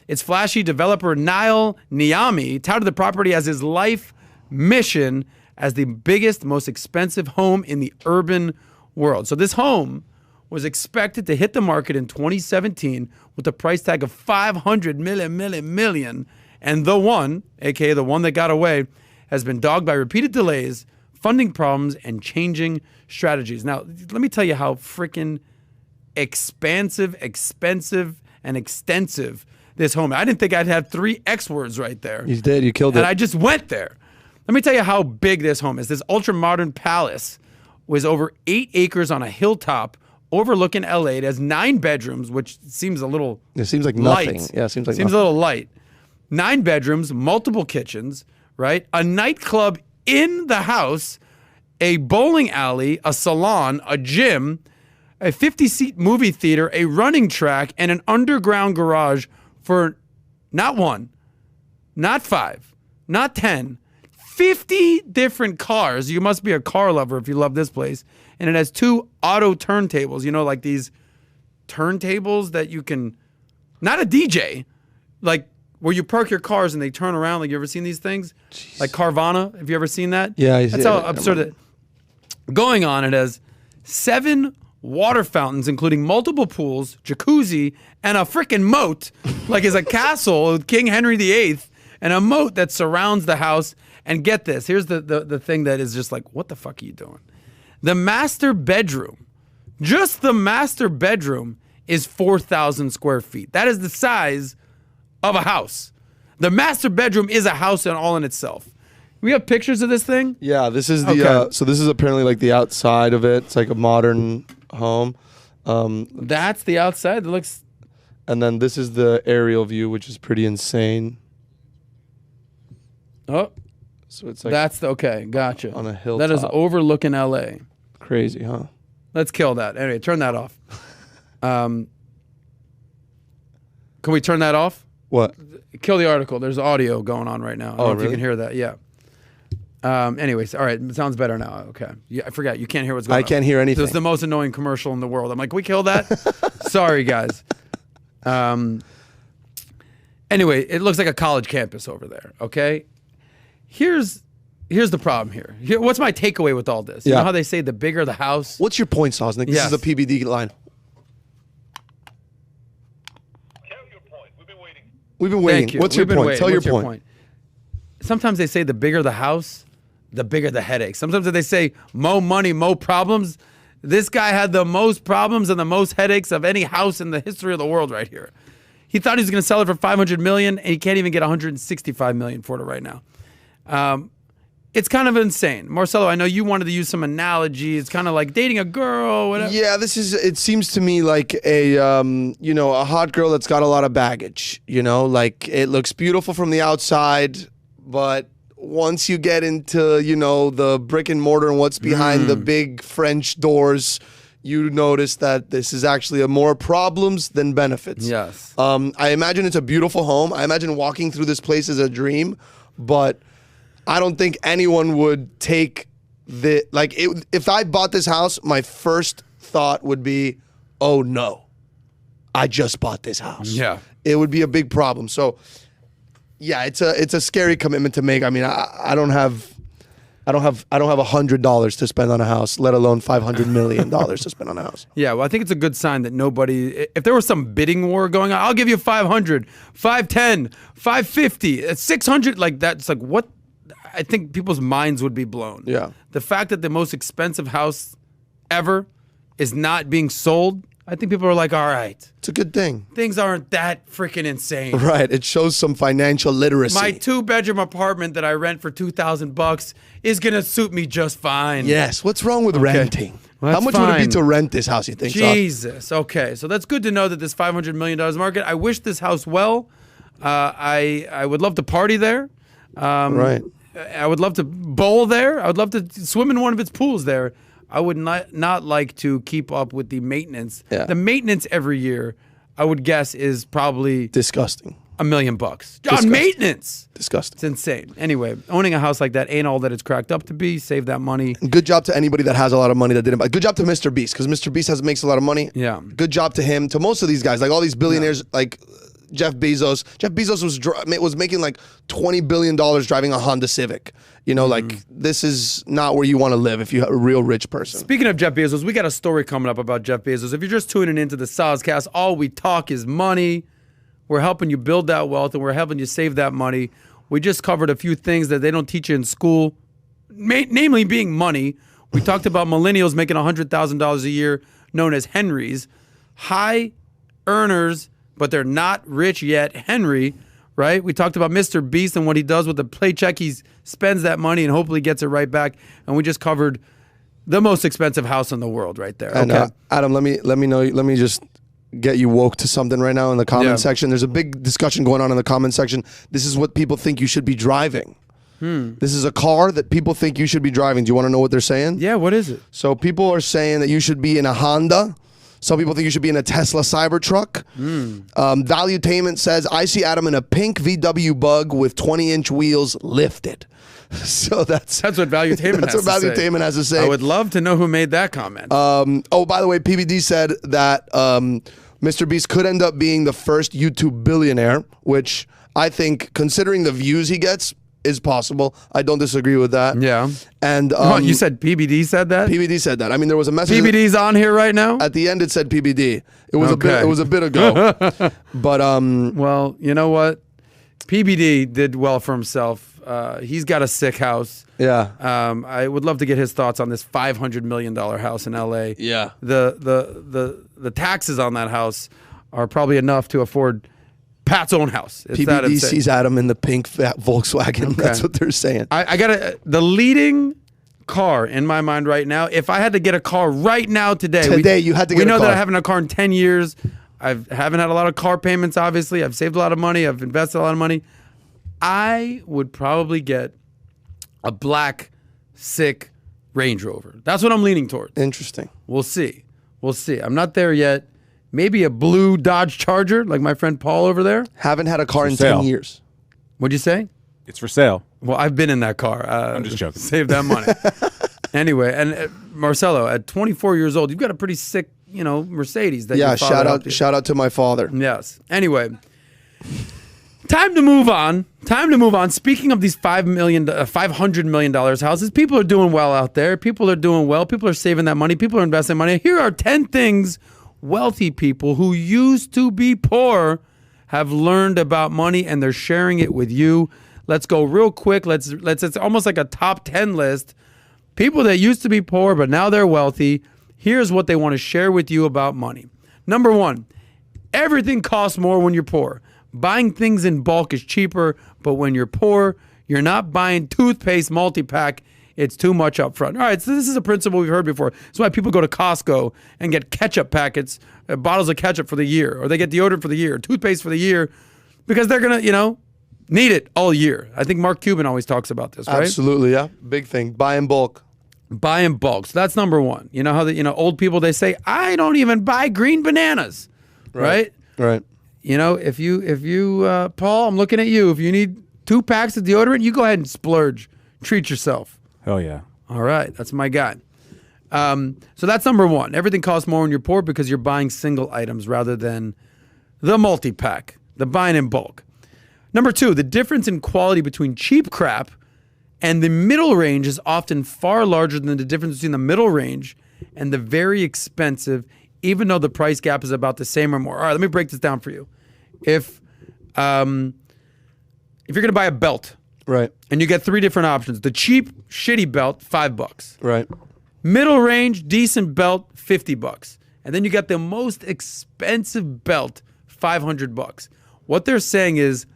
Its flashy developer, Niall Niami, touted the property as his life mission as the biggest, most expensive home in the urban world. So this home was expected to hit the market in 2017 with a price tag of $500 million. And The One, aka The One That Got Away, has been dogged by repeated delays, funding problems, and changing strategies. Now, let me tell you how freaking expensive, and extensive this home is. I didn't think I'd have 3 X words right there. You did. You killed it. And I just went there. Let me tell you how big this home is. This ultra-modern palace was over 8 acres on a hilltop overlooking LA. It has 9 bedrooms, which seems a little It seems like light. nothing. Yeah, it seems like a little light. 9 bedrooms, multiple kitchens, right? A nightclub in the house, a bowling alley, a salon, a gym, a 50-seat movie theater, a running track, and an underground garage for not 1, not 5, not 10, 50 different cars. You must be a car lover if you love this place. And it has 2 auto turntables, like these turntables that you can, not a DJ, like where you park your cars and they turn around. Like, you ever seen these things? Jeez. Like Carvana. Have you ever seen that? Yeah. That's how absurd it. Going on, it has 7 water fountains, including multiple pools, jacuzzi, and a freaking moat, like it's a castle with King Henry VIII, and a moat that surrounds the house. And get this, here's the thing that is just like, what the fuck are you doing? The master bedroom, just the master bedroom, is 4,000 square feet. That is the size of a house. The master bedroom is a house all in itself. We have pictures of this thing? Yeah, this is the Okay. so this is apparently like the outside of it. It's like a modern home. That's the outside. That looks. And then this is the aerial view, which is pretty insane. Oh, So it's like that's okay. Gotcha. on a hilltop. That is overlooking LA. Crazy, huh? Let's kill that. Anyway, turn that off. Can we turn that off? What? Kill the article. There's audio going on right now. I don't know if you really? can hear that. Yeah. Anyways, all right. It sounds better now. Okay. Yeah, I forgot. You can't hear what's going on. I can't hear anything. This is the most annoying commercial in the world. I'm like, can we kill that? Sorry, guys. Anyway, it looks like a college campus over there. Okay. Here's the problem here. What's my takeaway with all this? You Yeah. know how they say the bigger the house? What's your point, Sosnick? This Yes. is the PBD line. Tell your point. We've been waiting. We've been waiting. Thank you. What's your We've been point? waiting. Tell your What's point. Sometimes they say the bigger the house, the bigger the headache. Sometimes they say mo money, mo problems. This guy had the most problems and the most headaches of any house in the history of the world right here. He thought he was going to sell it for $500 million, and he can't even get $165 million for it right now. It's kind of insane. Marcelo, I know you wanted to use some analogy. It's kind of like dating a girl, whatever. Yeah, it seems to me like a a hot girl that's got a lot of baggage, like it looks beautiful from the outside, but once you get into, the brick and mortar and what's behind the big French doors, you notice that this is actually more problems than benefits. Yes. I imagine it's a beautiful home. I imagine walking through this place is a dream, but I don't think anyone would take if I bought this house, my first thought would be, oh no, I just bought this house. Yeah. It would be a big problem. So yeah, it's a scary commitment to make. I mean, I don't have $100 to spend on a house, let alone $500 million to spend on a house. Yeah, well, I think it's a good sign that nobody. If there was some bidding war going on, I'll give you 500, 510, 550, 600. Like that's like what? I think people's minds would be blown. Yeah. The fact that the most expensive house ever is not being sold, I think people are like, all right, It's a good thing. things aren't that freaking insane. Right. It shows some financial literacy. My 2-bedroom apartment that I rent for $2,000 is gonna suit me just fine. Yes. What's wrong with renting? Well, How that's much would it be fine. to rent this house, you think? Sock? Jesus. Okay, so that's good to know that this $500 million market. I wish this house well. I would love to party there. Right. I would love to bowl there. I would love to swim in one of its pools there. I would not like to keep up with the maintenance. Yeah. The maintenance every year, I would guess, is probably Disgusting. $1 million. On Disgusting. maintenance. Disgusting. It's insane. Anyway, owning a house like that ain't all that it's cracked up to be. Save that money. Good job to anybody that has a lot of money that didn't buy. Good job to MrBeast, because MrBeast makes a lot of money. Yeah. Good job to him. To most of these guys, like all these billionaires, like Jeff Bezos. Jeff Bezos was making like $20 billion driving a Honda Civic. Like this is not where you want to live if you're a real rich person. Speaking of Jeff Bezos, we got a story coming up about Jeff Bezos. If you're just tuning into the SOSCAST, all we talk is money. We're helping you build that wealth, and we're helping you save that money. We just covered a few things that they don't teach you in school, namely being money. We talked about millennials making $100,000 a year, known as Henrys. High earners, but they're not rich yet. Henry, right? We talked about MrBeast and what he does with the paycheck. He spends that money and hopefully gets it right back. And we just covered the most expensive house in the world right there. And Okay. Adam, let me just get you woke to something right now in the comment section. There's a big discussion going on in the comment section. This is what people think you should be driving. This is a car that people think you should be driving. Do you want to know what they're saying? Yeah, what is it? So people are saying that you should be in a Honda. Some people think you should be in a Tesla Cybertruck. Valuetainment says, I see Adam in a pink VW Bug with 20-inch wheels lifted. So that's what Valuetainment that's has what to say. Valuetainment has to say. I would love to know who made that comment. Oh, by the way, PBD said that MrBeast could end up being the first YouTube billionaire, which I think, considering the views he gets, is possible. I don't disagree with that. Yeah. And You said PBD said that? PBD said that. I mean, there was a message. PBD's on here right now? At the end, it said PBD. It was Okay. a bit ago. But Well, you know what? PBD did well for himself. He's got a sick house. yeah. I would love to get his thoughts on this $500 million house in LA. Yeah. The taxes on that house are probably enough to afford Pat's own house. It's that PBD insane. sees Adam in the pink Volkswagen. That's what they're saying. I got the leading car in my mind right now. If I had to get a car right now today, You had to get we a know car. that I haven't had a car in 10 years. I haven't had a lot of car payments, obviously. I've saved a lot of money. I've invested a lot of money. I would probably get a black, sick Range Rover. That's what I'm leaning towards. Interesting. We'll see. We'll see. I'm not there yet. Maybe a blue Dodge Charger, like my friend Paul over there. Haven't had a car in sale. 10 years. What'd you say? It's for sale. Well, I've been in that car. I'm just joking. Save that money. Anyway, and Marcelo, at 24 years old, you've got a pretty sick, Mercedes. That Yeah, your father shout out to my father. Yes. Anyway, time to move on. Speaking of these $500 million houses, people are doing well out there. People are doing well. People are saving that money. People are investing money. Here are 10 things wealthy people who used to be poor have learned about money and they're sharing it with you. Let's go real quick. It's almost like a top 10 list. People that used to be poor, but now they're wealthy. Here's what they want to share with you about money. Number 1, everything costs more when you're poor. Buying things in bulk is cheaper, but when you're poor, you're not buying toothpaste multi-pack. It's too much up front. All right, so this is a principle we've heard before. That's why people go to Costco and get ketchup packets, bottles of ketchup for the year, or they get deodorant for the year, toothpaste for the year, because they're going to, need it all year. I think Mark Cuban always talks about this, right? Absolutely, yeah. Big thing. Buy in bulk. Buy in bulk. So that's number 1. You know how old people, they say, I don't even buy green bananas, right? Right. If you, Paul, I'm looking at you. If you need 2 packs of deodorant, you go ahead and splurge. Treat yourself. Hell yeah. All right. That's my guy. So that's number 1. Everything costs more when you're poor because you're buying single items rather than the multi-pack, the buying in bulk. Number 2, the difference in quality between cheap crap and the middle range is often far larger than the difference between the middle range and the very expensive, even though the price gap is about the same or more. All right, let me break this down for you. If you're going to buy a belt, right, and you get 3 different options: the cheap, shitty belt, $5, right, middle range, decent belt, $50, and then you got the most expensive belt, $500. What they're saying is,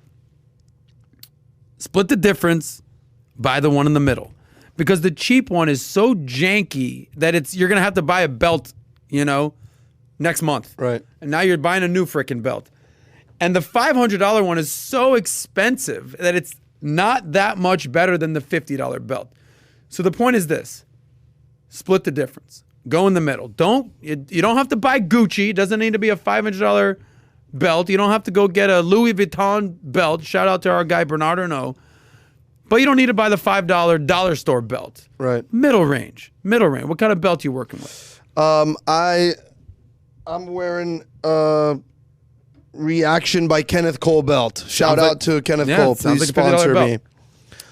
split the difference, buy the one in the middle. Because the cheap one is so janky that you're going to have to buy a belt, next month. right. And now you're buying a new frickin' belt. And the $500 one is so expensive that it's not that much better than the $50 belt. So the point is this: split the difference. Go in the middle. You don't have to buy Gucci. It doesn't need to be a $500 belt. You don't have to go get a Louis Vuitton belt. Shout out to our guy Bernard Arnault. But you don't need to buy the $5 dollar store belt. Right. Middle range. What kind of belt you working with? I'm wearing Reaction by Kenneth Cole belt. Shout out to Kenneth Cole. Please like sponsor me.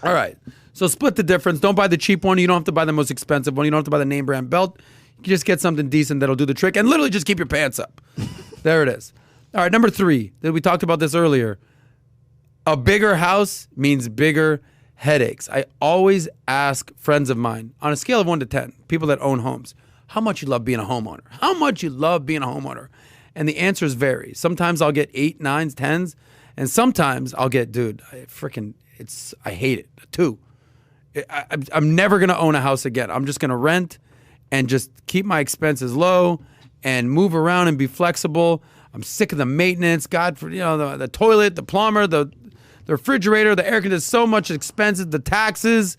All right. So split the difference. Don't buy the cheap one. You don't have to buy the most expensive one. You don't have to buy the name brand belt. You can just get something decent that'll do the trick and literally just keep your pants up. There it is. All right, number 3. We talked about this earlier. A bigger house means bigger headaches. I always ask friends of mine, on a scale of 1 to 10, people that own homes, how much you love being a homeowner. How much you love being a homeowner. And the answers vary. Sometimes I'll get 8, 9s, 10s. And sometimes I'll get, dude, I hate it. 2. I'm never going to own a house again. I'm just going to rent and just keep my expenses low and move around and be flexible. I'm sick of the maintenance. God, for the toilet, the plumber, the refrigerator, the air conditioner, so much expenses, the taxes.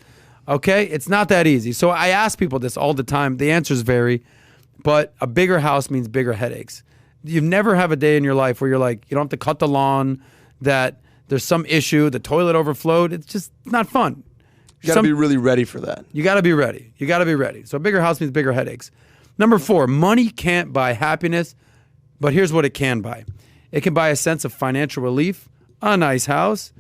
Okay, it's not that easy. So I ask people this all the time. The answers vary, but a bigger house means bigger headaches. You never have a day in your life where you're like, you don't have to cut the lawn, that there's some issue, the toilet overflowed. It's just not fun. You got to be really ready for that. You got to be ready. You got to be ready. So a bigger house means bigger headaches. Number 4, money can't buy happiness, but here's what it can buy. It can buy a sense of financial relief, a nice house,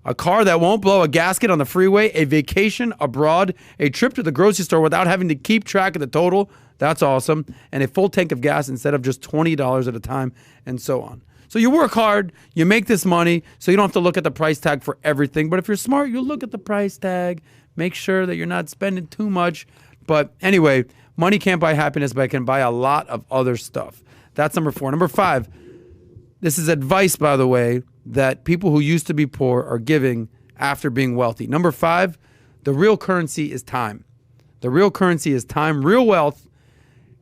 a car that won't blow a gasket on the freeway, a vacation abroad, a trip to the grocery store without having to keep track of the total. That's awesome. And a full tank of gas instead of just $20 at a time, and so on. So you work hard, you make this money, so you don't have to look at the price tag for everything. But if you're smart, you'll look at the price tag, make sure that you're not spending too much. But anyway, money can't buy happiness, but it can buy a lot of other stuff. That's number 4. Number 5, this is advice, by the way, that people who used to be poor are giving after being wealthy. Number 5, the real currency is time. The real currency is time. Real wealth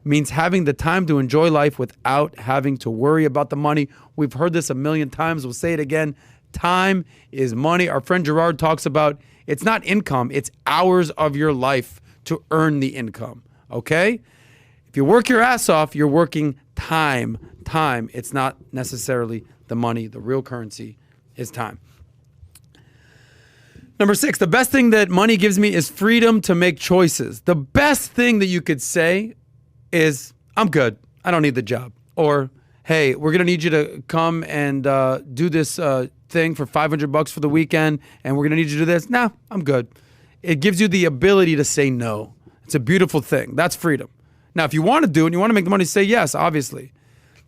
means having the time to enjoy life without having to worry about the money. We've heard this a million times. We'll say it again. Time is money. Our friend Gerard talks about it's not income. It's hours of your life to earn the income. Okay? If you work your ass off, you're working time. Time. It's not necessarily the money. The real currency is time. Number 6, the best thing that money gives me is freedom to make choices. The best thing that you could say is, I'm good. I don't need the job. Or, hey, we're going to need you to come and do this thing for $500 for the weekend, and we're going to need you to do this. Nah, I'm good. It gives you the ability to say no. It's a beautiful thing. That's freedom. Now, if you want to do it and you want to make the money, say yes, obviously.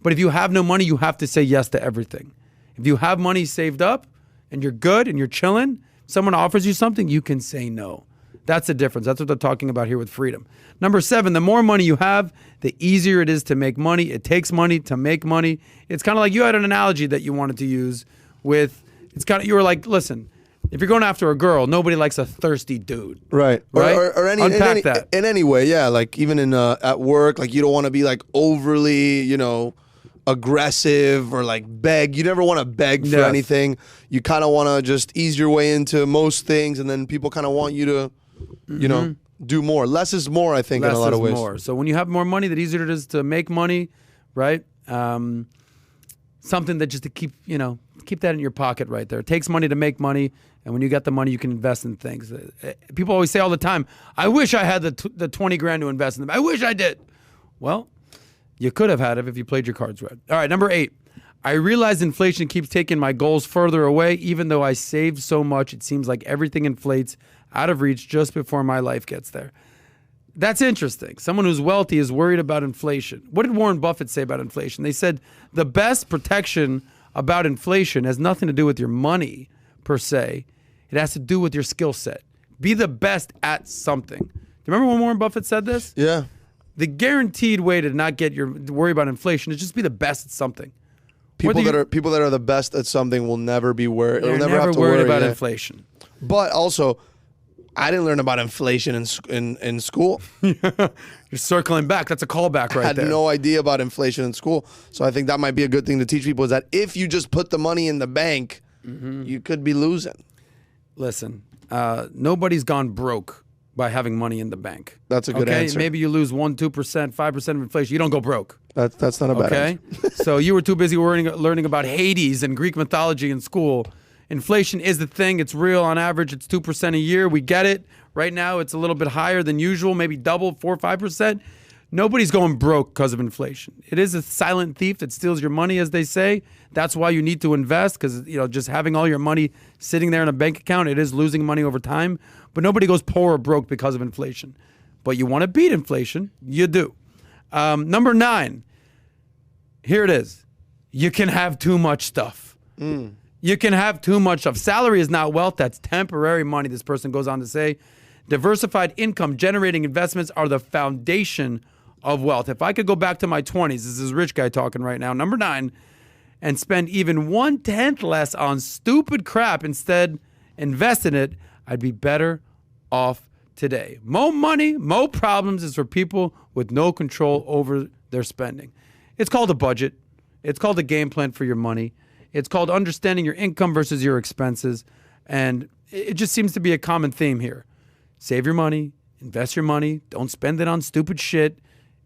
But if you have no money, you have to say yes to everything. If you have money saved up and you're good and you're chilling, someone offers you something, you can say no. That's the difference. That's what they're talking about here with freedom. Number 7, the more money you have, the easier it is to make money. It takes money to make money. It's kind of like you had an analogy that you wanted to use with, it's kind of, you were like, listen, if you're going after a girl, nobody likes a thirsty dude. Right. Right? Or Unpack that. In any way, yeah. Like even in at work, like you don't want to be like overly, you know, aggressive or like beg. You never want to beg for anything. You kind of want to just ease your way into most things, and then people kind of want you to, you know, do more. Less is more, I think, in a lot of ways. More. So when you have more money, the easier it is to make money, right? Something that just to keep, you know, keep that in your pocket right there. It takes money to make money, and when you get the money, you can invest in things. People always say all the time, I wish I had the 20 grand to invest in them. I wish I did. Well, you could have had it if you played your cards right. All right, number 8. I realize inflation keeps taking my goals further away. Even though I saved so much, it seems like everything inflates out of reach just before my life gets there. That's interesting. Someone who's wealthy is worried about inflation. What did Warren Buffett say about inflation? They said the best protection about inflation has nothing to do with your money per se. It has to do with your skill set. Be the best at something. Do you remember when Warren Buffett said this? Yeah. The guaranteed way to not get your worry about inflation is just be the best at something. People that are the best at something will never be worried. They're never have to worried worry about inflation. But also, I didn't learn about inflation in school. You're circling back. That's a callback right there. I had no idea about inflation in school. So I think that might be a good thing to teach people, is that if you just put the money in the bank, you could be losing. Listen, nobody's gone broke by having money in the bank. That's a good answer. Maybe you lose 1%, 2%, 5% of inflation. You don't go broke. That's not a bad answer. So you were too busy learning about Hades and Greek mythology in school. Inflation is the thing. It's real. On average, it's 2% a year. We get it. Right now, it's a little bit higher than usual, maybe double, 4 or 5%. Nobody's going broke because of inflation. It is a silent thief that steals your money, as they say. That's why you need to invest, because just having all your money sitting there in a bank account, it is losing money over time. But nobody goes poor or broke because of inflation. But you want to beat inflation, you do. Number 9, here it is. You can have too much stuff. You can have too much stuff. Salary is not wealth. That's temporary money, this person goes on to say. Diversified income generating investments are the foundation of wealth. If I could go back to my 20s, this is a rich guy talking right now, number 9, and spend even 1/10 less on stupid crap, instead invest in it, I'd be better off today. More money, more problems is for people with no control over their spending. It's called a budget. It's called a game plan for your money. It's called understanding your income versus your expenses. And it just seems to be a common theme here. Save your money, invest your money, don't spend it on stupid shit,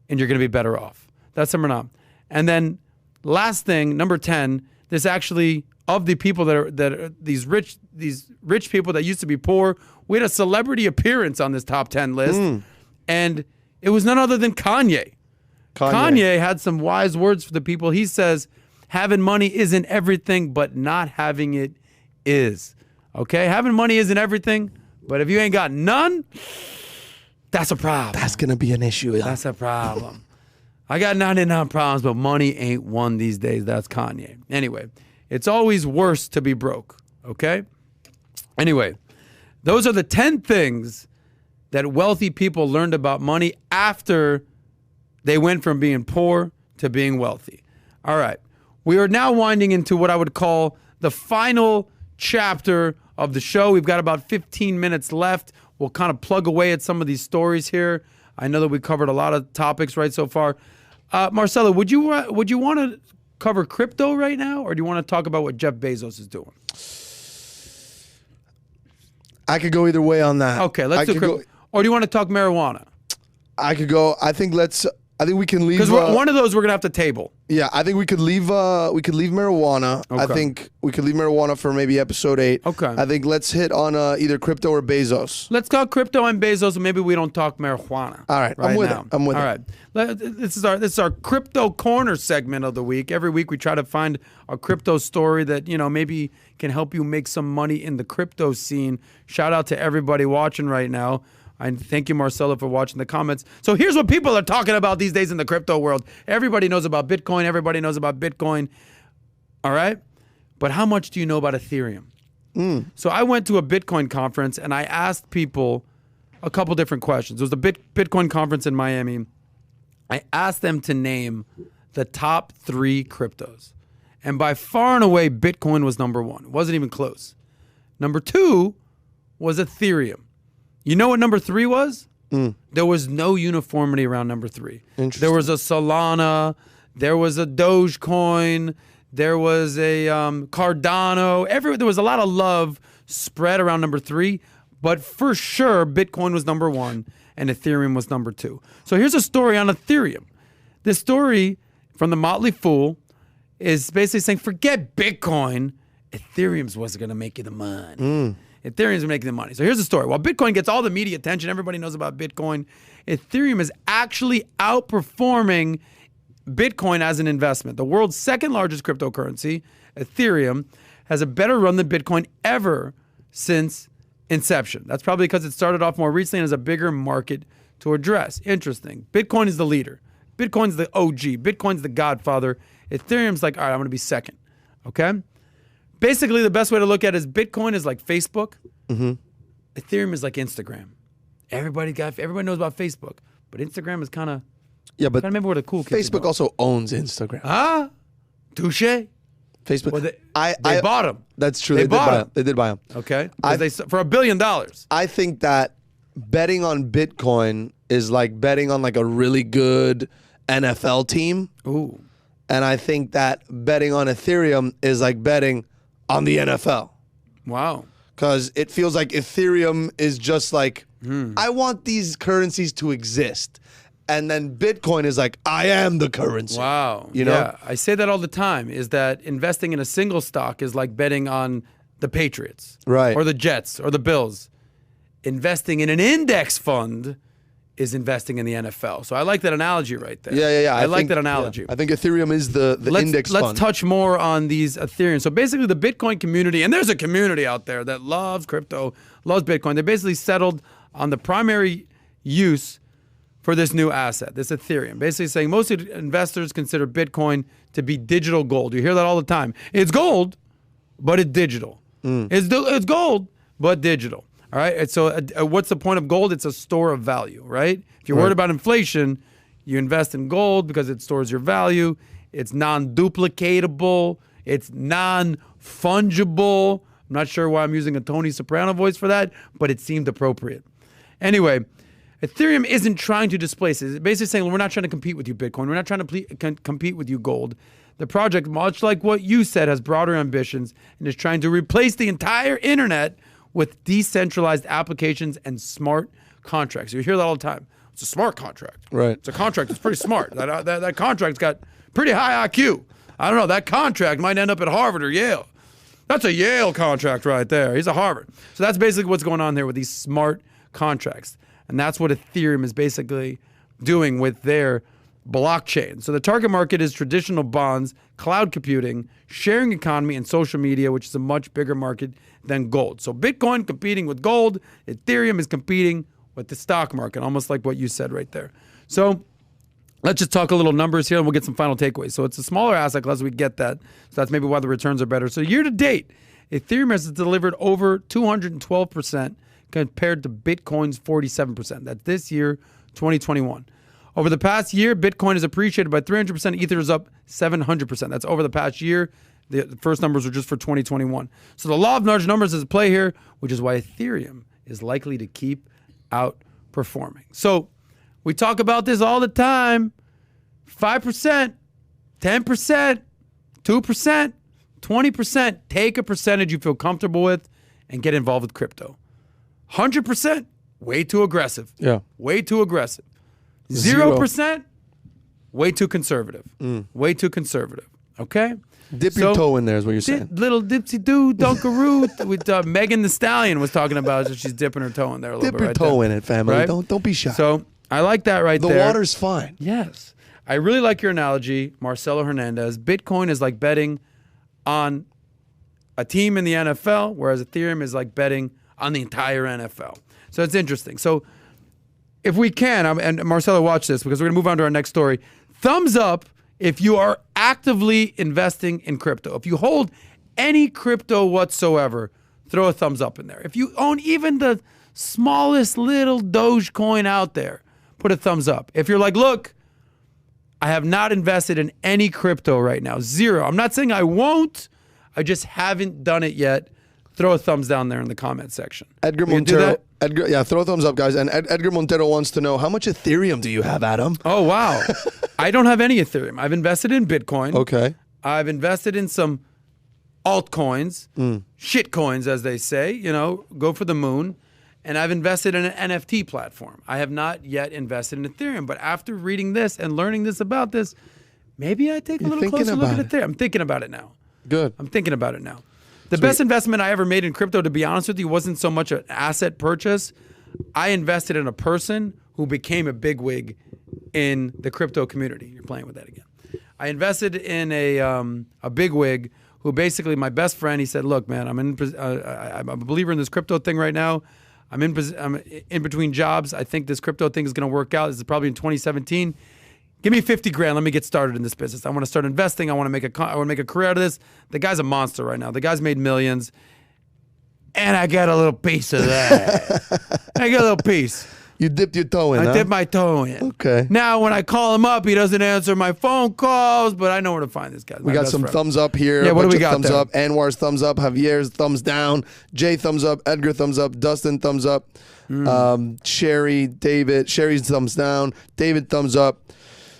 and you're going to be better off. That's number 9. And then last thing, number 10, this actually, of the people that are these rich people that used to be poor, we had a celebrity appearance on this top 10 list, and it was none other than Kanye. Kanye had some wise words for the people. He says, having money isn't everything, but not having it is. Okay? Having money isn't everything, but if you ain't got none, that's a problem. That's going to be an issue. Yeah. That's a problem. I got 99 problems, but money ain't one these days. That's Kanye. Anyway, it's always worse to be broke. Okay? Anyway, those are the 10 things that wealthy people learned about money after they went from being poor to being wealthy. All right. We are now winding into what I would call the final chapter of the show. We've got about 15 minutes left. We'll kind of plug away at some of these stories here. I know that we covered a lot of topics right so far. Marcelo, would you want to cover crypto right now, or do you want to talk about what Jeff Bezos is doing? I could go either way on that. Okay, let's do crypto. Or do you want to talk marijuana? I could go. I think we can leave. Because one of those we're gonna have to table. Yeah, I think we could leave. We could leave marijuana. Okay. I think we could leave marijuana for maybe episode 8. Okay. I think let's hit on either crypto or Bezos. Let's talk crypto and Bezos, and maybe we don't talk marijuana. All right, I'm with it. I'm with it. All right. This is our crypto corner segment of the week. Every week we try to find a crypto story that maybe can help you make some money in the crypto scene. Shout out to everybody watching right now. I thank you, Marcelo, for watching the comments. So here's what people are talking about these days in the crypto world. Everybody knows about Bitcoin. Everybody knows about Bitcoin. All right? but how much do you know about Ethereum? So I went to a Bitcoin conference and I asked people a couple different questions. There was a Bitcoin conference in Miami. I asked them to name the top 3 cryptos. And by far and away, Bitcoin was number 1. It wasn't even close. Number 2 was Ethereum. You know what number 3 was? There was no uniformity around number 3. There was a Solana. There was a Dogecoin. There was a Cardano. There was a lot of love spread around number 3. But for sure, Bitcoin was number 1 and Ethereum was number 2. So here's a story on Ethereum. This story from the Motley Fool is basically saying, forget Bitcoin. Ethereum's what's going to make you the money. Ethereum's making the money. So here's the story. While Bitcoin gets all the media attention, everybody knows about Bitcoin, Ethereum is actually outperforming Bitcoin as an investment. The world's second largest cryptocurrency, Ethereum, has a better run than Bitcoin ever since inception. That's probably because it started off more recently and has a bigger market to address. Interesting. Bitcoin is the leader. Bitcoin's the OG. Bitcoin's the godfather. Ethereum's like, all right, I'm going to be second. Okay? Basically, the best way to look at it is Bitcoin is like Facebook. Ethereum is like Instagram. Everybody knows about Facebook, but Instagram is kind of maybe where the cool kids Facebook also owns Instagram. Touche. Facebook. Well, they bought them. That's true. They did buy them. Okay. For $1 billion. I think that betting on Bitcoin is like betting on like a really good NFL team. Ooh. And I think that betting on Ethereum is like betting on the NFL. Wow. Because it feels like Ethereum is just like, I want these currencies to exist. And then Bitcoin is like, I am the currency. Wow. You know? Yeah, I say that all the time, is that investing in a single stock is like betting on the Patriots. Right. Or the Jets or the Bills. Investing in an index fund is investing in the NFL. So I like that analogy right there. Yeah. I like that analogy. I think Ethereum is the index fund. Let's touch more on these Ethereum. So basically the Bitcoin community, and there's a community out there that loves crypto, loves Bitcoin. They basically settled on the primary use for this new asset, this Ethereum. Basically saying most investors consider Bitcoin to be digital gold. You hear that all the time. It's gold, but it's digital. It's gold, but digital. All right. And so what's the point of gold? It's a store of value, right? If you're worried about inflation, you invest in gold because it stores your value. It's non-duplicatable. It's non-fungible. I'm not sure why I'm using a Tony Soprano voice for that, but it seemed appropriate. Anyway, Ethereum isn't trying to displace it. It's basically saying, we're not trying to compete with you, Bitcoin. We're not trying to compete with you, gold. The project, much like what you said, has broader ambitions and is trying to replace the entire internet with decentralized applications and smart contracts. You hear that all the time. It's a smart contract. Right. It's a contract that's pretty smart. That contract's got pretty high IQ. I don't know. That contract might end up at Harvard or Yale. That's a Yale contract right there. He's a Harvard. So that's basically what's going on there with these smart contracts. And that's what Ethereum is basically doing with their blockchain. So the target market is traditional bonds, cloud computing, sharing economy, and social media, which is a much bigger market than gold. So Bitcoin competing with gold, Ethereum is competing with the stock market, almost like what you said right there. So let's just talk a little numbers here and we'll get some final takeaways. So it's a smaller asset class, we get that. So that's maybe why the returns are better. So year to date, Ethereum has delivered over 212% compared to Bitcoin's 47%. That's this year, 2021. Over the past year, Bitcoin has appreciated by 300%. Ether is up 700%. That's over the past year. The first numbers were just for 2021. So the law of large numbers is at play here, which is why Ethereum is likely to keep outperforming. So we talk about this all the time. 5%, 10%, 2%, 20%. Take a percentage you feel comfortable with and get involved with crypto. 100%, way too aggressive. Yeah. Way too aggressive. 0%, way too conservative. Way too conservative. Okay? Dip your toe in there is what you're saying. Little dipsy-doo, Dunkaroo, with Megan Thee Stallion was talking about it. She's dipping her toe in there a little Dip bit. your toe in it, family. Right? Don't be shy. So I like that right there. The water's fine. Yes. I really like your analogy, Marcelo Hernandez. Bitcoin is like betting on a team in the NFL, whereas Ethereum is like betting on the entire NFL. So it's interesting. So if we can, and Marcelo, watch this because we're going to move on to our next story. Thumbs up if you are actively investing in crypto. If you hold any crypto whatsoever, throw a thumbs up in there. If you own even the smallest little Dogecoin out there, put a thumbs up. If you're like, look, I have not invested in any crypto right now. Zero. I'm not saying I won't. I just haven't done it yet. Throw a thumbs down there in the comment section. Edgar We can do Montero. that? Edgar, yeah, throw a thumbs up, guys. And Edgar Montero wants to know, how much Ethereum do you have, Adam? Oh, wow. I don't have any Ethereum. I've invested in Bitcoin. Okay. I've invested in some altcoins, shit coins, as they say, you know, go for the moon. And I've invested in an NFT platform. I have not yet invested in Ethereum. But after reading this and learning this about this, maybe I take a little closer look at Ethereum. I'm thinking about it now. Good. I'm thinking about it now. The best investment I ever made in crypto, to be honest with you, wasn't so much an asset purchase. I invested in a person who became a bigwig in the crypto community. You're playing with that again. I invested in a bigwig who basically, my best friend, he said, look, man, I'm a believer in this crypto thing right now. I'm in between jobs. I think this crypto thing is going to work out. This is probably in 2017. Give me 50 grand. Let me get started in this business. I want to start investing. I want to make a career out of this. The guy's a monster right now. The guy's made millions. And I got a little piece of that. I got a little piece. You dipped your toe in, I dipped my toe in. Okay. Now, when I call him up, he doesn't answer my phone calls, but I know where to find this guy. We got some thumbs up here. Yeah, what do we got thumbs there? up. Anwar's thumbs up. Javier's thumbs down. Jay thumbs up. Edgar thumbs up. Dustin thumbs up. Sherry, David. Sherry's thumbs down. David thumbs up.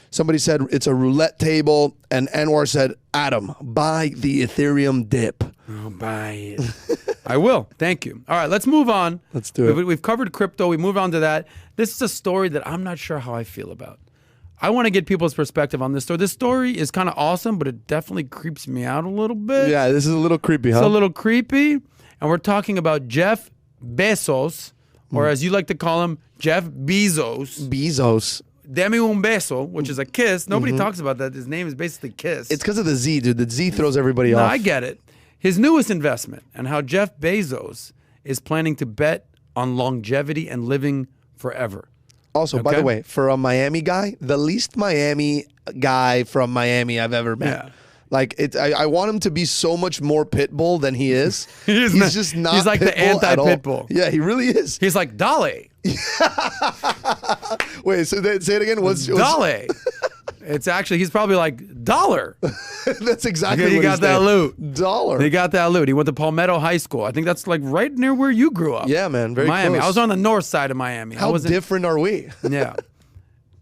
Somebody said it's a roulette table, and Anwar said, Adam, buy the Ethereum dip. I'll buy it. I will. Thank you. All right, let's move on. Let's do it. We've covered crypto. We move on to that. This is a story that I'm not sure how I feel about. I want to get people's perspective on this story. This story is kind of awesome, but it definitely creeps me out a little bit. Yeah, this is a little creepy, huh? It's a little creepy. And we're talking about Jeff Bezos, or as you like to call him, Jeff Bezos. Bezos. Deme un beso, which is a kiss. Nobody talks about that. His name is basically Kiss. It's because of the Z, dude. The Z throws everybody No, off. I get it. His newest investment and how Jeff Bezos is planning to bet on longevity and living forever. Also, by Okay. the way, for a Miami guy, the least Miami guy from Miami I've ever met. Yeah. Like, I want him to be so much more Pitbull than he is. He's just not. he's like the Pitbull at all. anti-Pitbull. Yeah, he really is. He's like Dale. Wait, so say it again. What's Dale. It's actually, he's probably like Dollar. That's exactly He what got his that name- loot. Dollar. He got that loot. He went to Palmetto High School. I think that's like right near where you grew up. Yeah, man, very Miami. close. I was on the north side of Miami. I How wasn't, different are we? Yeah.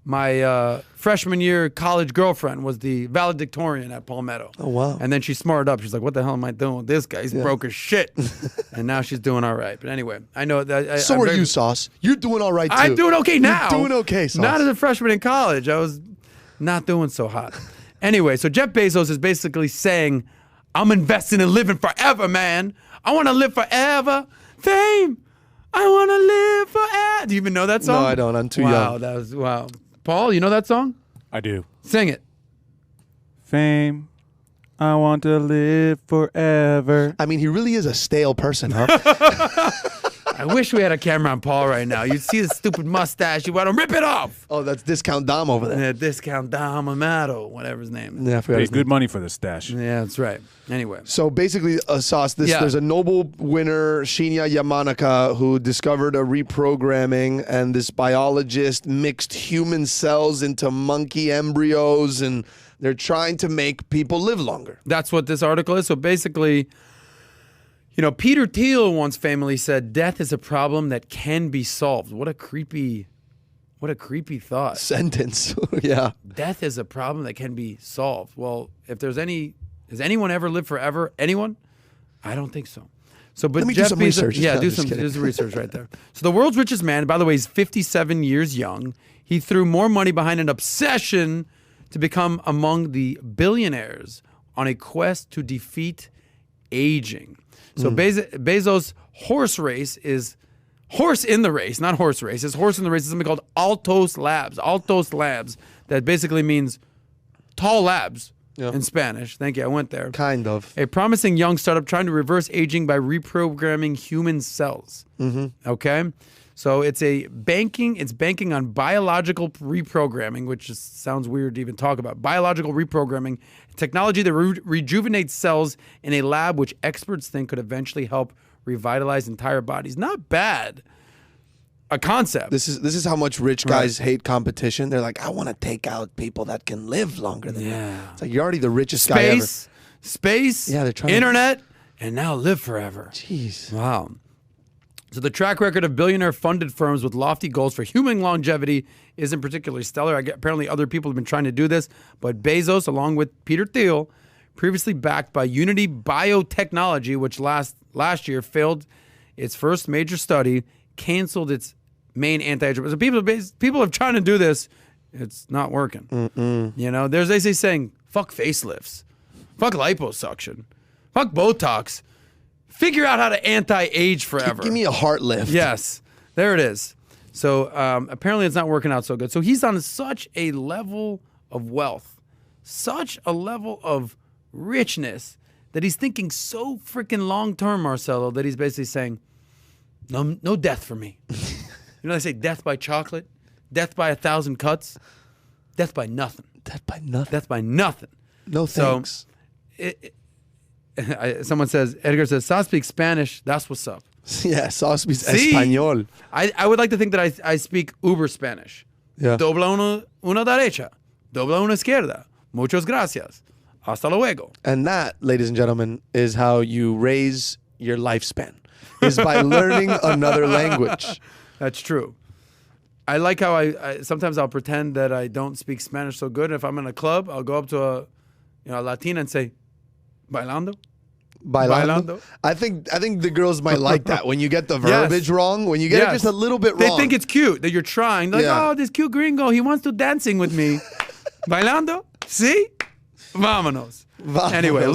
My freshman year college girlfriend was the valedictorian at Palmetto. Oh, wow. And then she smarted up. She's like, what the hell am I doing with this guy? He's broke as shit. And now she's doing all right. But anyway, I know that. So are you, Sauce. You're doing all right, too. I'm doing okay now. You're doing okay, Sauce. Not as a freshman in college. I was not doing so hot. Anyway, so Jeff Bezos is basically saying, I'm investing in living forever, man. I want to live forever. Fame. I want to live forever. Do you even know that song? No, I don't. I'm too Wow, young. that was, wow. Paul, you know that song? I do. Sing it. Fame. I want to live forever. I mean, he really is a stale person, huh? I wish we had a camera on Paul right now. You'd see the stupid mustache. You want to rip it off. Oh, that's Discount Dom over there. Yeah, discount Dom Amato, whatever his name is. Yeah, I forgot Paid his name. good money for the stash. Yeah, that's right. Anyway. So basically, Sauce, there's a Nobel winner, Shinya Yamanaka, who discovered a reprogramming, and this biologist mixed human cells into monkey embryos, and they're trying to make people live longer. That's what this article is. So basically, you know, Peter Thiel once famously said, death is a problem that can be solved. What a creepy thought. Sentence. Yeah. Death is a problem that can be solved. Well, if there's has anyone ever lived forever? Anyone? I don't think so. So, but Let me do Jeff some Bezos- research. Yeah, No, do just some kidding. research right there. So the world's richest man, by the way, he's 57 years young. He threw more money behind an obsession to become among the billionaires on a quest to defeat aging. So Bezos' horse race is horse in the race, not horse race. His horse in the race is something called Altos Labs. Altos Labs, that basically means tall labs in Spanish. Thank you, I went there. Kind of. A promising young startup trying to reverse aging by reprogramming human cells. Okay? So it's banking on biological reprogramming, which just sounds weird to even talk about. Biological reprogramming, technology that rejuvenates cells in a lab, which experts think could eventually help revitalize entire bodies. Not bad. A concept. This is how much rich guys hate competition. They're like, I want to take out people that can live longer than me. It's like, you're already the richest guy ever. Space, yeah, they're trying internet, and now live forever. Jeez. Wow. So the track record of billionaire-funded firms with lofty goals for human longevity isn't particularly stellar. Apparently other people have been trying to do this, but Bezos, along with Peter Thiel, previously backed by Unity Biotechnology, which last year failed its first major study, canceled its main anti-age. So people are trying to do this. It's not working. You know, there's they say saying, fuck facelifts, fuck liposuction, fuck Botox. Figure out how to anti-age forever. Give me a heart lift. Yes, there it is. So apparently it's not working out so good. So he's on such a level of wealth, such a level of richness that he's thinking so freaking long-term, Marcelo, that he's basically saying, no death for me. You know, they say death by chocolate, death by 1,000 cuts, death by nothing. Death by nothing. Death by nothing. No thanks. Someone says, Edgar says, Sa speaks Spanish. That's what's up. Yeah, Sa speaks Español. I would like to think that I speak uber Spanish. Yeah. Dobla una derecha. Dobla una izquierda. Muchas gracias. Hasta luego. And that, ladies and gentlemen, is how you raise your lifespan, is by learning another language. That's true. I like how I sometimes I'll pretend that I don't speak Spanish so good. If I'm in a club, I'll go up to a Latina and say, Bailando? Bailando? I think the girls might like that when you get the verbiage wrong, when you get it just a little bit wrong. They think it's cute that you're trying. They're like, oh, this cute gringo, he wants to dancing with me. Bailando? See? Vámonos. Anyway,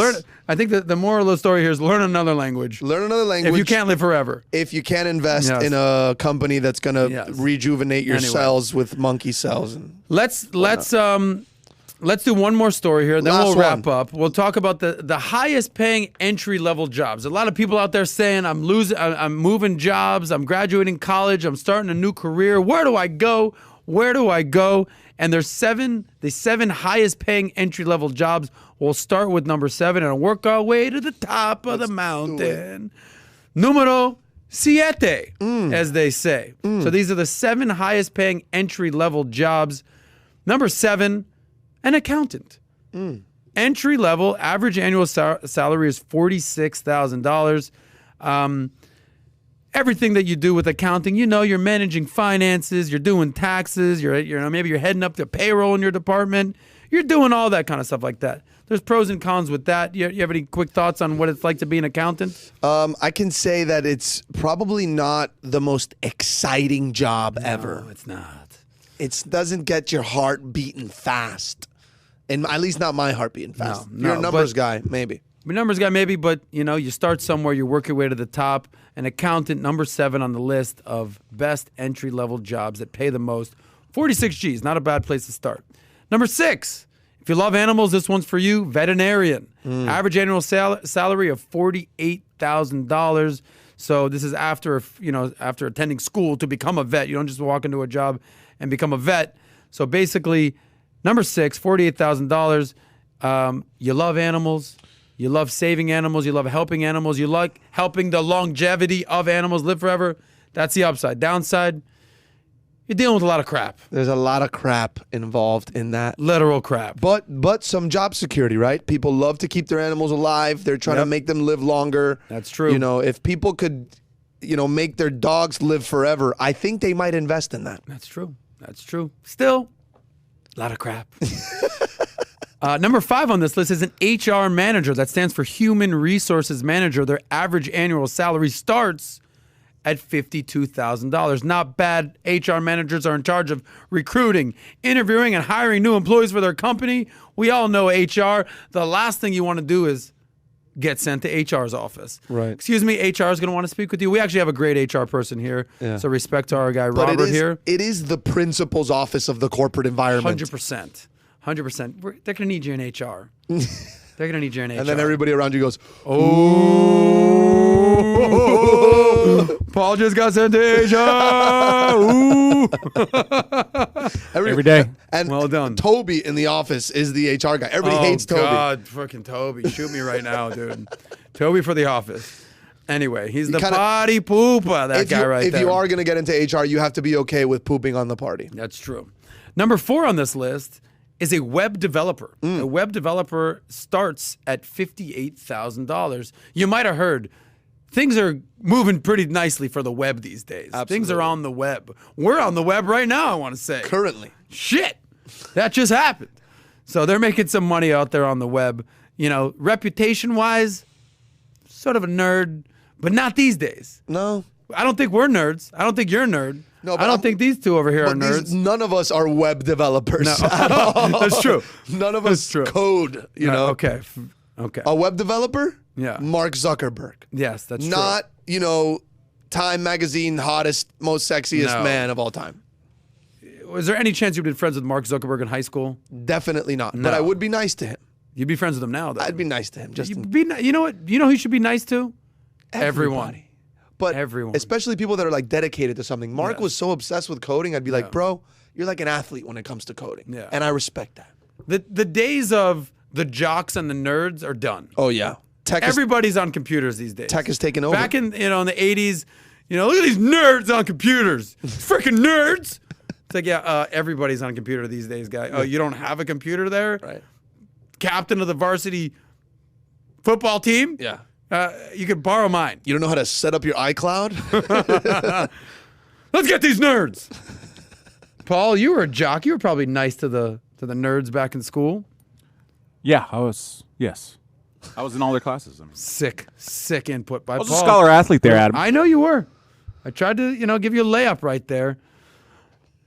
I think that the moral of the story here is learn another language. Learn another language. If you can't live forever. If you can't invest in a company that's going to rejuvenate your cells with monkey cells. Let's do one more story here, then we'll wrap up. We'll talk about the highest paying entry level jobs. A lot of people out there saying, I'm moving jobs, I'm graduating college, I'm starting a new career. Where do I go? Where do I go? And the seven highest paying entry level jobs. We'll start with number 7 and work our way to the top of the mountain. Numero 7, as they say. So these are the 7 highest paying entry level jobs. Number 7, an accountant. Entry level, average annual salary is $46,000. Everything that you do with accounting, you know, you're managing finances, you're doing taxes, maybe you're heading up the payroll in your department. You're doing all that kind of stuff like that. There's pros and cons with that. You have any quick thoughts on what it's like to be an accountant? I can say that it's probably not the most exciting job ever. No, it's not. It doesn't get your heart beating fast. And at least not my heart beating fast. You're a numbers guy, maybe. But you know, you start somewhere, you work your way to the top. An accountant, number 7 on the list of best entry-level jobs that pay the most. 46 G's, not a bad place to start. Number 6, if you love animals, this one's for you, veterinarian. Average annual salary of $48,000. So this is after attending school to become a vet. You don't just walk into a job and become a vet. So basically, number 6, $48,000. You love animals. You love saving animals. You love helping animals. You like helping the longevity of animals live forever. That's the upside. Downside, you're dealing with a lot of crap. There's a lot of crap involved in that. Literal crap. But some job security, right? People love to keep their animals alive. They're trying to make them live longer. That's true. You know, if people could, make their dogs live forever, I think they might invest in that. That's true. That's true. Still, a lot of crap. Number 5 on this list is an HR manager. That stands for Human Resources Manager. Their average annual salary starts at $52,000. Not bad. HR managers are in charge of recruiting, interviewing, and hiring new employees for their company. We all know HR. The last thing you want to do is get sent to HR's office. Right. Excuse me, HR is going to want to speak with you. We actually have a great HR person here. Yeah. So respect to our guy, Robert, here. It is the principal's office of the corporate environment. 100%. 100%. They're going to need you in HR. They're going to need you in HR. And then everybody around you goes, oh. Paul just got sent to Asia. Ooh. Every day. And Well done. Toby in the office is the HR guy. Everybody hates Toby. God, fucking Toby. Shoot me right now, dude. Toby for the office. Anyway, he's the kinda- potty pooper, that guy right if there. you are going to get into HR, you have to be okay with pooping on the party. That's true. Number 4 on this list is a web developer. A web developer starts at $58,000. You might have heard things are moving pretty nicely for the web these days. Things are on the web. We're on the web right now, I want to say. Currently. Shit. That just happened. So they're making some money out there on the web. You know, reputation-wise, sort of a nerd, but not these days. No. I don't think we're nerds. I don't think you're a nerd. No, but I don't think these two over here are But nerds. none of us are web developers No. at all. That's true. None of That's us true. code, you know. Okay. Okay. A web developer? Yeah. Mark Zuckerberg. Yes, that's true. Not, you know, Time Magazine hottest, most sexiest No. man of all time. Was there any chance you'd been friends with Mark Zuckerberg in high school? Definitely not. No. But I would be nice to him. You'd be friends with him now, though. I'd be nice to him. Just You know what? You know who you should be nice to? Everyone. everybody. But Everyone. especially people that are like dedicated to something. Mark Yes. was so obsessed with coding. I'd be like, bro, you're like an athlete when it comes to coding. Yeah. And I respect that. The days of the jocks and the nerds are done. Oh, yeah. Everybody's on computers these days. Tech is taking over. Back in in the 80s, look at these nerds on computers. Freaking nerds. It's like, yeah, everybody's on a computer these days, guy. Oh, you don't have a computer there? Right. Captain of the varsity football team? Yeah. You could borrow mine. You don't know how to set up your iCloud? Let's get these nerds. Paul, you were a jock. You were probably nice to the nerds back in school. Yeah, I was. Yes, I was in all their classes. I mean, Sick input by I was Paul. a scholar athlete there, Adam. I know you were. I tried to, give you a layup right there.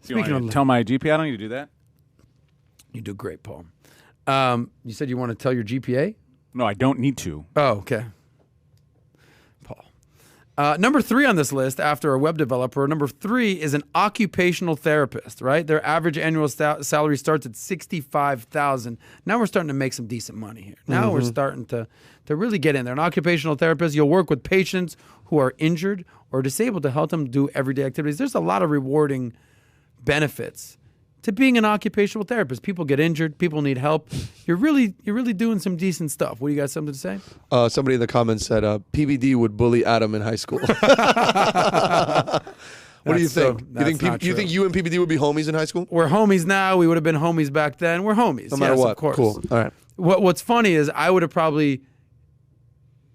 You want Speaking me of, to tell my GPA, I don't need to do that. you do great, Paul. You said you want to tell your GPA? No, I don't need to. Oh, okay. Paul. Number 3 on this list, after a web developer, number 3 is an occupational therapist, right? Their average annual salary starts at $65,000. Now we're starting to make some decent money here. Now we're starting to really get in there. An occupational therapist, you'll work with patients who are injured or disabled to help them do everyday activities. There's a lot of rewarding benefits to being an occupational therapist. People get injured. People need help. You're really doing some decent stuff. What do you got something to say? Somebody in the comments said PBD would bully Adam in high school. What do you think? You think you and PBD would be homies in high school? We're homies now. We would have been homies back then. We're homies. No matter yes, what. Of course. Cool. All right. What's funny is I would have probably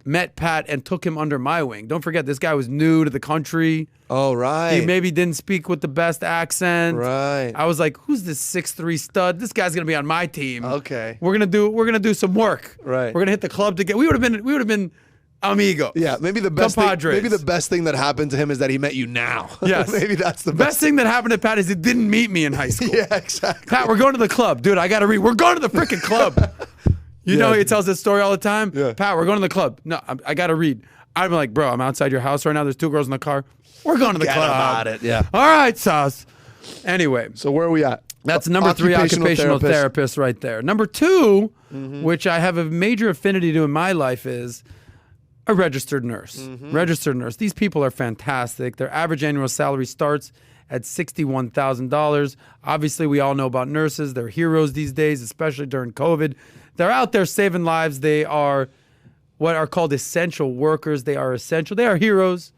met Pat and took him under my wing. Don't forget, this guy was new to the country. Oh, right. He maybe didn't speak with the best accent. Right. I was like, who's this 6'3" stud? This guy's gonna be on my team. Okay. We're gonna do some work. Right. We're gonna hit the club together. We would have been amigos. Yeah, maybe the best thing, Compadres. maybe the best thing that happened to him is that he met you now. Yes. Maybe that's the Best best. thing that happened to Pat is he didn't meet me in high school. Yeah, exactly. Pat, we're going to the club. Dude, I got to read. We're going to the freaking club. You know, he tells this story all the time. Yeah. Pat, we're going to the club. No, I got to read. I'm like, bro, I'm outside your house right now. There's 2 girls in the car. We're going to the Forget club. about it, yeah. All right, Sauce. Anyway, So where are we at? that's number 3 occupational therapist right there. Number 2, which I have a major affinity to in my life, is a registered nurse. Registered nurse. These people are fantastic. Their average annual salary starts at $61,000. Obviously, we all know about nurses. They're heroes these days, especially during COVID. They're out there saving lives. They are what are called essential workers. They are essential. They are heroes.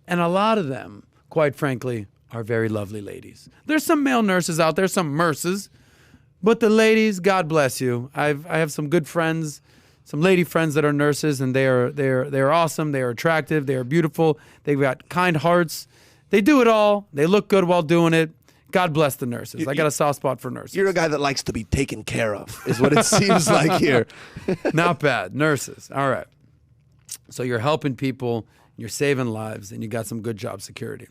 And a lot of them, quite frankly, are very lovely ladies. There's some male nurses out there, some nurses, but the ladies, God bless you. I have some good friends, some lady friends that are nurses, and they are awesome. They are attractive. They are beautiful. They've got kind hearts. They do it all. They look good while doing it. God bless the nurses. I got a soft spot for nurses. You're a guy that likes to be taken care of, is what it seems like here. Not bad. Nurses. All right. So you're helping people, you're saving lives, and you got some good job security.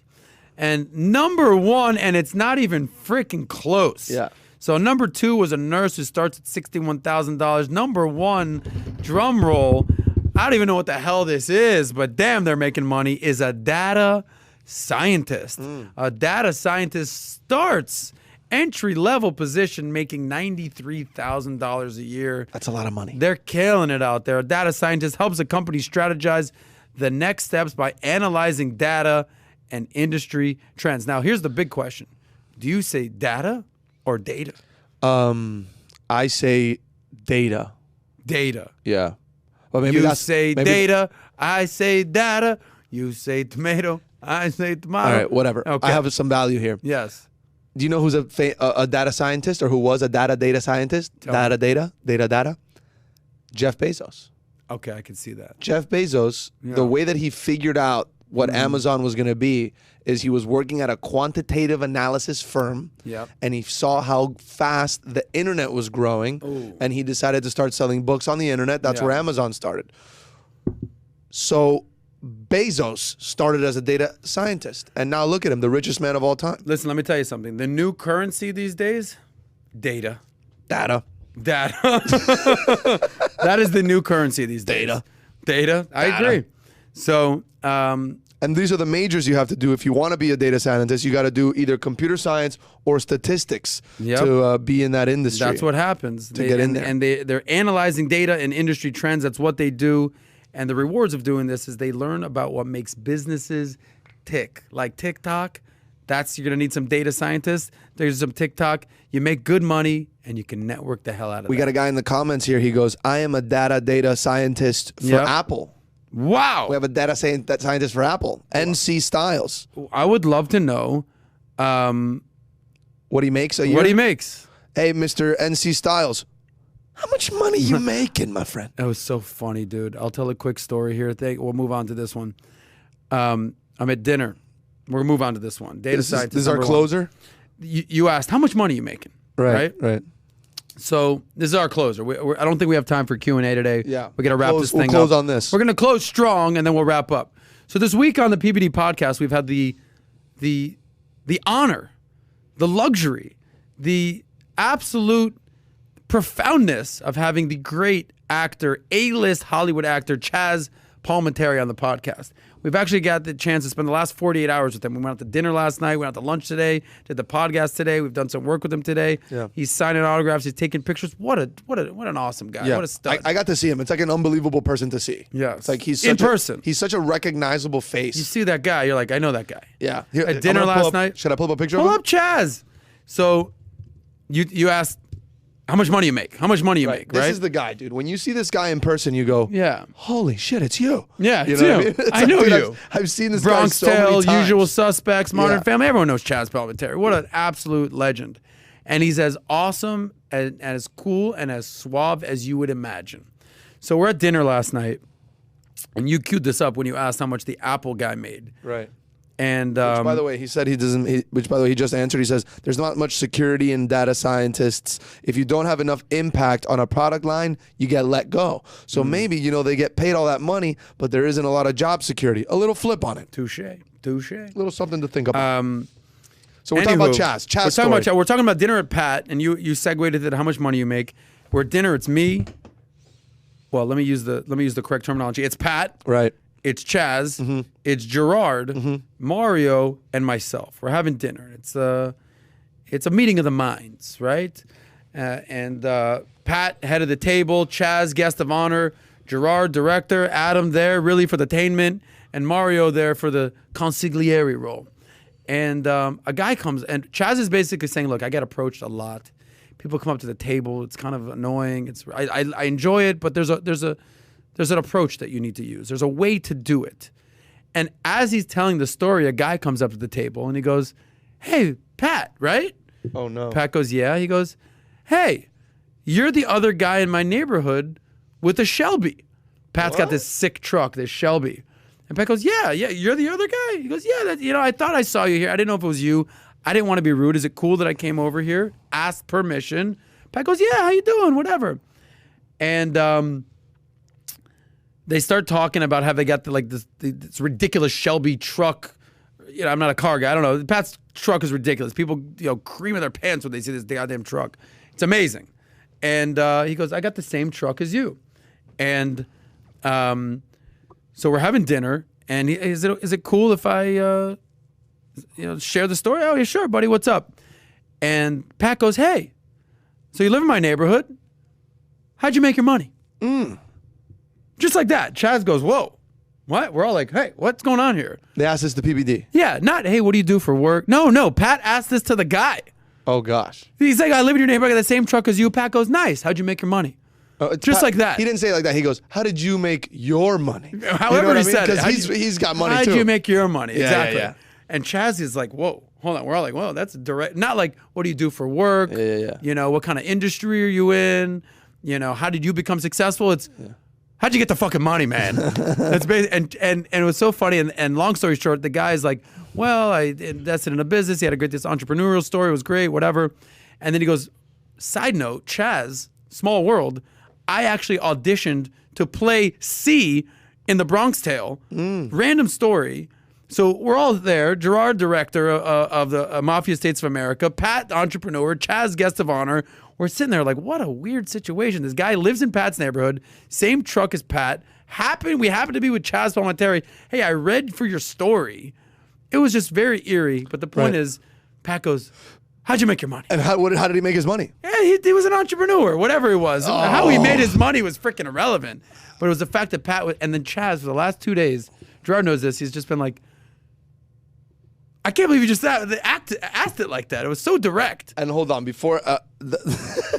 And number 1, and it's not even freaking close. Yeah. So number 2 was a nurse who starts at $61,000. Number 1, drum roll, I don't even know what the hell this is, but damn, they're making money, is a data scientist. A data scientist starts entry-level position making $93,000 a year. That's a lot of money. They're killing it out there. A data scientist helps a company strategize the next steps by analyzing data and industry trends. Now, here's the big question. Do you say data or data? I say data. Data. Yeah. Well, maybe You say data, I say data. You say tomato, I say tomato. All right, whatever. Okay. I have some value here. Yes. Do you know who's a data scientist, or who was a data scientist? Tell me. Data? Jeff Bezos. Okay, I can see that. Jeff Bezos, the way that he figured out what Amazon was going to be is he was working at a quantitative analysis firm, Yep. and he saw how fast the internet was growing, and he decided to start selling books on the internet. That's Yeah. where Amazon started. So Bezos started as a data scientist, and now look at him, the richest man of all time. Listen, let me tell you something. The new currency these days, data. Data. Data. That is the new currency these days. Data. I agree. So, And these are the majors you have to do if you want to be a data scientist. You got to do either computer science or statistics Yep. to be in that industry. that's what happens. get in there. And they're analyzing data and industry trends. That's what they do. And the rewards of doing this is they learn about what makes businesses tick. Like TikTok, you're going to need some data scientists. There's some TikTok. You make good money and you can network the hell out of We that. got a guy in the comments here. He goes, I am a data scientist for Yep. Apple. Wow. We have a data scientist for Apple. NC Styles. I would love to know What he makes a year? what he makes. Hey, Mr. NC Styles, how much money you making, my friend? That was so funny, dude. I'll tell a quick story here. We'll move on to this one. I'm at dinner. We're going to move on to this one. Data scientist. This is our number one. closer? You asked, how much money are you making? Right. So this is our closer. I don't think we have time for Q&A today. Yeah. We're going to wrap this thing up. We'll close on this. We're going to close strong, and then we'll wrap up. So this week on the PBD podcast, we've had the honor, the luxury, the absolute profoundness of having the great actor, A-list Hollywood actor, Chaz Palminteri on the podcast. We've actually got the chance to spend the last 48 hours with him. We went out to dinner last night. We went out to lunch today. Did the podcast today. We've done some work with him today. Yeah. He's signing autographs. He's taking pictures. What an awesome guy. Yeah. What a stud. I got to see him. It's like an unbelievable person to see. Yeah. It's like he's In such person. He's such a recognizable face. You see that guy, you're like, I know that guy. Yeah. Here, At I'm dinner gonna pull last up- night. Should I pull up a picture Pull of him? up Chaz. So you asked, how much money you make? How much money you make, This right? is the guy, dude. When you see this guy in person, you go, Yeah. holy shit, it's you. Yeah, You it's know you. what I mean? It's I know dude, you. I've seen this Bronx guy so Tale, many times. Usual Suspects, Modern Yeah. Family. Everyone knows Chaz Palminteri. What an absolute legend. And he's as awesome and as cool and as suave as you would imagine. So we're at dinner last night, and you queued this up when you asked how much the Apple guy made. Right. And Which, by the way, he said he doesn't. Which, by the way, he just answered. He says there's not much security in data scientists. If you don't have enough impact on a product line, you get let go. So maybe they get paid all that money, but there isn't a lot of job security. A little flip on it. touche. A little something to think about. So we're Anywho, talking about Chaz. We're talking about dinner at Pat, and you segued into how much money you make. We're at dinner. It's me. Well, let me use the correct terminology. It's Pat. Right. It's Chaz. It's Gerard, Mario, and myself. We're having dinner. It's a meeting of the minds, right? And Pat, head of the table. Chaz, guest of honor. Gerard, director. Adam there, really for the attainment, and Mario there for the consigliere role. And a guy comes, and Chaz is basically saying, "Look, I get approached a lot. People come up to the table. It's kind of annoying. I enjoy it, but there's an approach that you need to use. There's a way to do it." And as he's telling the story, a guy comes up to the table and he goes, "Hey, Pat, right?" Oh no. Pat goes, "Yeah." He goes, "Hey, you're the other guy in my neighborhood with a Shelby." Pat's got this sick truck, this Shelby. And Pat goes, yeah, you're the other guy? He goes, yeah, I thought I saw you here. I didn't know if it was you. I didn't want to be rude. Is it cool that I came over here? Asked permission. Pat goes, yeah, how you doing? Whatever. And they start talking about how they got this ridiculous Shelby truck. I'm not a car guy. I don't know. Pat's truck is ridiculous. People, cream their pants when they see this goddamn truck. It's amazing. And he goes, I got the same truck as you. And so we're having dinner, and is it cool if I share the story? Oh, yeah, sure, buddy. What's up? And Pat goes, hey, so you live in my neighborhood. How'd you make your money? Just like that. Chaz goes, whoa, what? We're all like, hey, what's going on here? They asked us to PBD. Yeah, not, hey, what do you do for work? No. Pat asked this to the guy. Oh, gosh. He's like, I live in your neighborhood. I got the same truck as you. Pat goes, nice. How'd you make your money? Just like that. He didn't say it like that. He goes, how did you make your money? However he said it. Because he's got money too. How'd you make your money? Yeah, Exactly. yeah. And Chaz is like, whoa, hold on. We're all like, whoa, that's direct. Not like, what do you do for work? Yeah. You know, what kind of industry are you in? You know, how did you become successful? It's, how'd you get the fucking money, man? That's basically, and it was so funny. And long story short, the guy's like, well, I invested in a business. He had this entrepreneurial story. It was great, whatever. And then he goes, side note, Chaz, small world, I actually auditioned to play C in the Bronx Tale. Random story. So we're all there. Gerard, director of the Mafia States of America. Pat, entrepreneur. Chaz, guest of honor. We're sitting there like, what a weird situation. This guy lives in Pat's neighborhood. Same truck as Pat. We happened to be with Chaz Palminteri. Hey, I read for your story. It was just very eerie. But the point is, Pat goes, how'd you make your money? And how did he make his money? Yeah, he was an entrepreneur, whatever he was. How he made his money was freaking irrelevant. But it was the fact that Pat and then Chaz for the last 2 days, Gerard knows this, he's just been like, I can't believe you just asked it like that. It was so direct. And hold on, before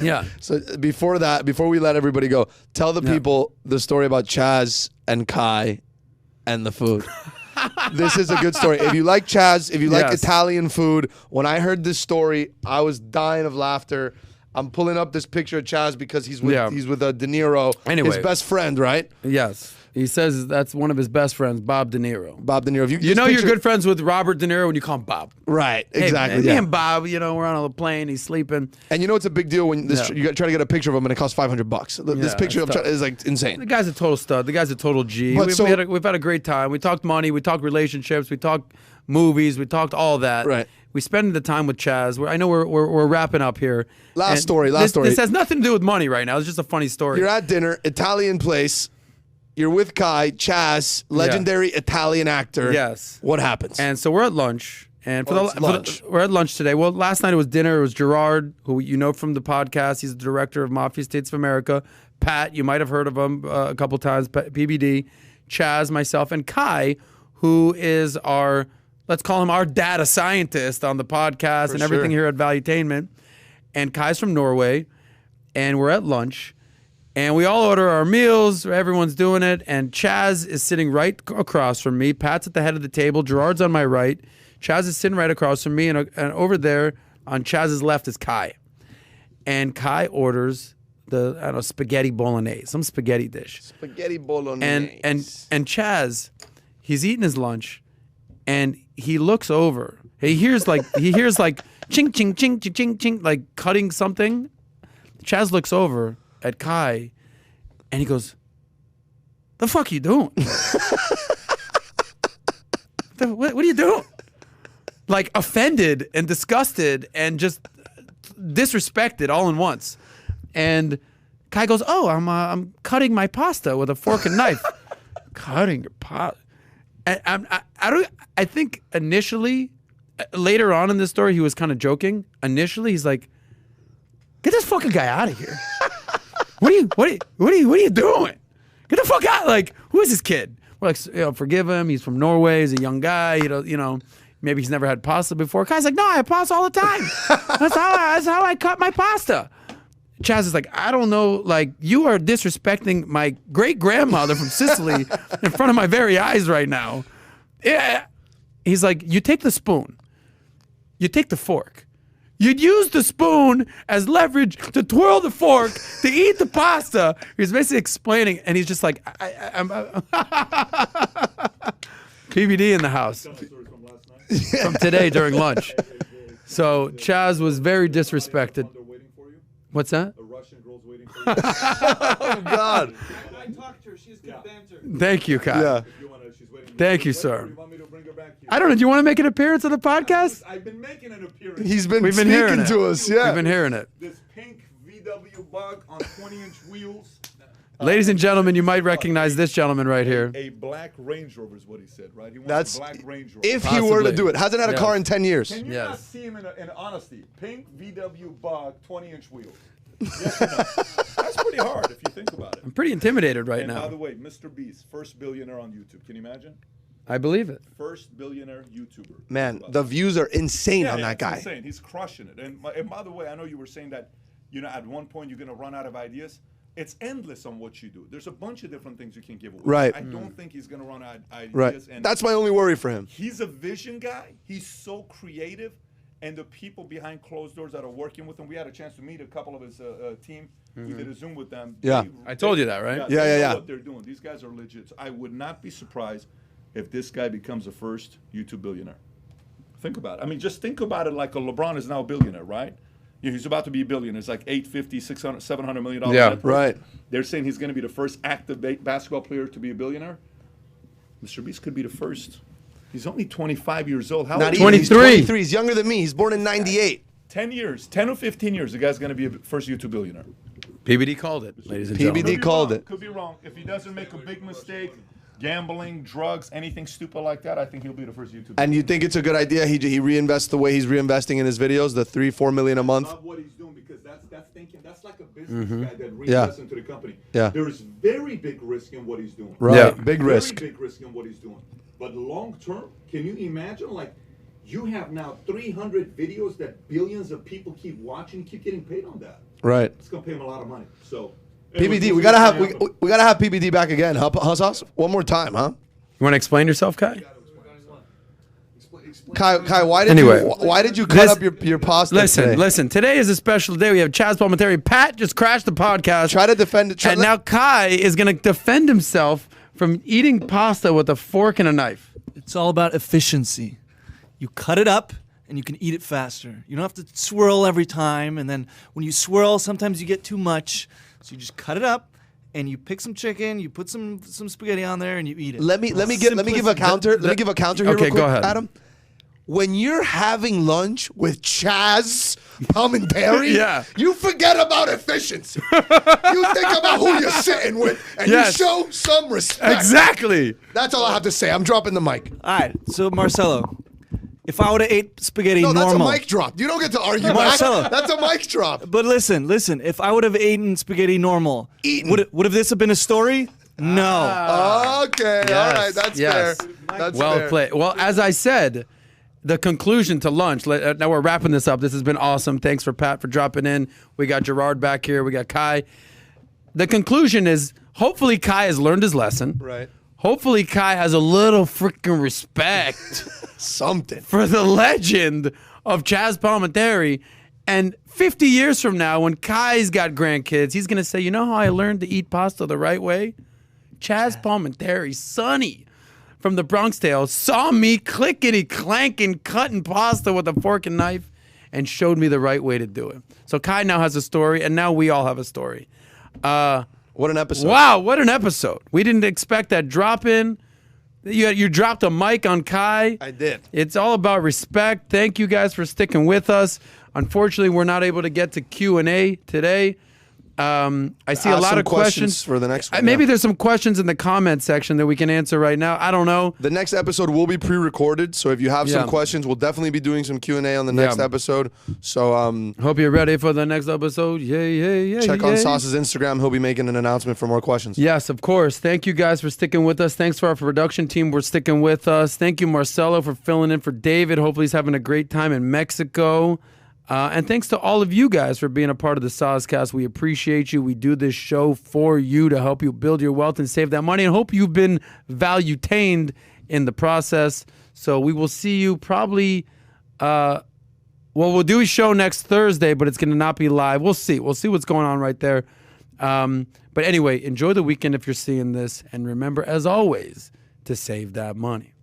Yeah. So before we let everybody go, tell the people the story about Chaz and Kai and the food. This is a good story. If you like Chaz, if you like Italian food, when I heard this story, I was dying of laughter. I'm pulling up this picture of Chaz because he's with De Niro, Anyway. his best friend, right? Yes. He says that's one of his best friends, Bob De Niro. Bob De Niro. You know you're good friends with Robert De Niro when you call him Bob. Right, Hey, exactly. man, me and Bob, you know, we're on a plane, he's sleeping. And you know it's a big deal when you try to get a picture of him and it costs $500. This picture is like insane. The guy's a total stud. The guy's a total G. But We've had a great time. We talked money. We talked relationships. We talked movies. We talked all that. Right. We spend the time with Chaz. I know we're wrapping up here. Last story. This has nothing to do with money right now. It's just a funny story. You're at dinner, Italian place. You're with Kai, Chaz, legendary Italian actor. Yes. What happens? And so we're at lunch. And lunch. We're at lunch today. Well, last night it was dinner. It was Gerard, who you know from the podcast. He's the director of Mafia States of America. Pat, you might have heard of him a couple times. PBD. Chaz, myself, and Kai, who is let's call him our data scientist on the podcast and everything here at Valuetainment. And Kai's from Norway. And we're at lunch. And we all order our meals. Everyone's doing it. And Chaz is sitting right across from me. Pat's at the head of the table. Gerard's on my right. Chaz is sitting right across from me. And over there on Chaz's left is Kai. And Kai orders the spaghetti bolognese, some spaghetti dish. Spaghetti bolognese. And Chaz, he's eating his lunch. And he looks over. He hears like ching, ching, ching, ching, ching, ching, like cutting something. Chaz looks over at Kai, and he goes, "The fuck you doing? What are you doing?" Like offended and disgusted and just disrespected all in once. And Kai goes, "Oh, I'm cutting my pasta with a fork and knife." Cutting your pasta. I think initially, later on in this story, he was kind of joking. Initially, he's like, "Get this fucking guy out of here." What are you doing? Get the fuck out! Like, who is this kid? We're like, forgive him. He's from Norway. He's a young guy. You know, maybe he's never had pasta before. Guy's like, no, I have pasta all the time. That's how I cut my pasta. Chaz is like, I don't know. Like, you are disrespecting my great grandmother from Sicily in front of my very eyes right now. Yeah. He's like, you take the spoon. You take the fork. You'd use the spoon as leverage to twirl the fork to eat the pasta. He's basically explaining, and he's just like, I'm PBD in the house from today during lunch. So Chaz was very disrespected. What's that? The Russian girl's waiting for you. Oh, God. I talked to her. She's good banter. Thank you, Kai. Yeah. Thank you, sir. You want me to bring her back here? I don't know. Do you want to make an appearance on the podcast? I've been making an appearance. We've been hearing speaking it. to us, yeah. We've been hearing it. This pink VW bug on 20-inch wheels. Ladies and gentlemen, you might recognize this gentleman right here. A black Range Rover is what he said, right? He wants That's a black Range Rover. if he were to Possibly. do it. Hasn't had a Yeah. car in 10 years. Can you Yes. not see him in honesty? Pink VW bug, 20-inch wheels. Yes or no? That's pretty hard if you think about it. I'm pretty intimidated right And now. by the way, MrBeast, first billionaire on YouTube. Can you imagine? I believe it. First billionaire YouTuber. Man, the views are insane on that it's guy. insane. He's crushing it. And by the way, I know you were saying that, at one point you're going to run out of ideas. It's endless on what you do. There's a bunch of different things you can give away. Right. I don't think he's going to run out of ideas. Right. And That's my only worry for him. he's a vision guy. He's so creative. And the people behind closed doors that are working with him, we had a chance to meet a couple of his team. We did a Zoom with them. Yeah. I told you that, right? Yeah, they know yeah. what they're doing. These guys are legit. So I would not be surprised if this guy becomes the first YouTube billionaire. Think about it. I mean, just think about it like a LeBron is now a billionaire, right? Yeah, he's about to be a billionaire. It's like $850, $600, $700 million. Yeah, net worth. right. They're saying he's going to be the first active basketball player to be a billionaire. MrBeast could be the first. He's only 25 years old. How Not old even. He's 23. 23. He's younger than me. He's born in 98. 10 years, 10 or 15 years, the guy's going to be a first YouTube billionaire. PBD called it, ladies and PBD gentlemen. Could be called wrong. it. Could be wrong. If he doesn't make a big mistake, gambling, drugs, anything stupid like that, I think he'll be the first YouTube. And you think it's a good idea? He reinvests the way he's reinvesting in his videos, the $3-4 million a month. Love what he's doing because that's thinking. That's like a business guy that reinvests Yeah. into the company. Yeah. There's very big risk in what he's doing. Right. Yeah. Big risk. Very big risk in what he's doing. But long term, can you imagine? Like, you have now 300 videos that billions of people keep watching, keep getting paid on that. Right. It's gonna pay him a lot of money. So. PBD, we gotta have we gotta have PBD back again, huh, Sauce? One more time, huh? You want to explain yourself, Kai? Kai, why did Anyway. why did you cut up your pasta? today? Listen. Today is a special day. We have Chaz Palminteri. Pat just crashed the podcast. Try to defend it. And now Kai is going to defend himself from eating pasta with a fork and a knife. It's all about efficiency. You cut it up and you can eat it faster. You don't have to swirl every time, and then when you swirl, sometimes you get too much. So you just cut it up and you pick some chicken, you put some spaghetti on there, and you eat it. Let me give a counter. Let me give a counter here Okay, real quick, go ahead. Adam. When you're having lunch with Chaz Palminteri, Yeah. you forget about efficiency. You think about who you're sitting with, and Yes. you show some respect. Exactly. That's all I have to say. I'm dropping the mic. All right, so Marcelo, if I would have ate spaghetti No, normal, that's a mic drop. You don't get to argue No, back. Marcelo. That's a mic drop. but listen, if I would have eaten spaghetti normal, would this have been a story? No. Okay, Yes, all right, that's yes. fair. That's Well fair. played. Well, as I said, the conclusion to lunch. Now we're wrapping this up. This has been awesome. Thanks for Pat for dropping in. We got Gerard back here. We got Kai. The conclusion is hopefully Kai has learned his lesson. Right. Hopefully Kai has a little freaking respect Something. for the legend of Chaz Palminteri. And 50 years from now, when Kai's got grandkids, he's going to say, you know how I learned to eat pasta the right way? Chaz Palminteri, Sonny from the Bronx Tale, saw me clickety clanking, cutting pasta with a fork and knife, and showed me the right way to do it. So Kai now has a story, and now we all have a story. What an episode. Wow, what an episode. We didn't expect that drop in. You dropped a mic on Kai. I did. It's all about respect. Thank you guys for sticking with us. Unfortunately, we're not able to get to Q&A today. I see a Ask lot some of questions for the next one. Maybe yeah. there's some questions in the comment section that we can answer right now. I don't know. The next episode will be pre-recorded, so if you have Yeah. some questions, we'll definitely be doing some Q&A on the next Yeah. episode. So Hope you're ready for the next episode. Yay. check on Sauce's Instagram. He'll be making an announcement for more questions. Yes, of course. Thank you guys for sticking with us. Thanks for our production team. We're sticking with us. Thank you, Marcelo, for filling in for David. Hopefully he's having a great time in Mexico. And thanks to all of you guys for being a part of the SOSCAST. We appreciate you. We do this show for you to help you build your wealth and save that money. And hope you've been value-tained in the process. So we will see you probably... we'll do a show next Thursday, but it's going to not be live. We'll see. We'll see what's going on right there. But anyway, enjoy the weekend if you're seeing this. And remember, as always, to save that money.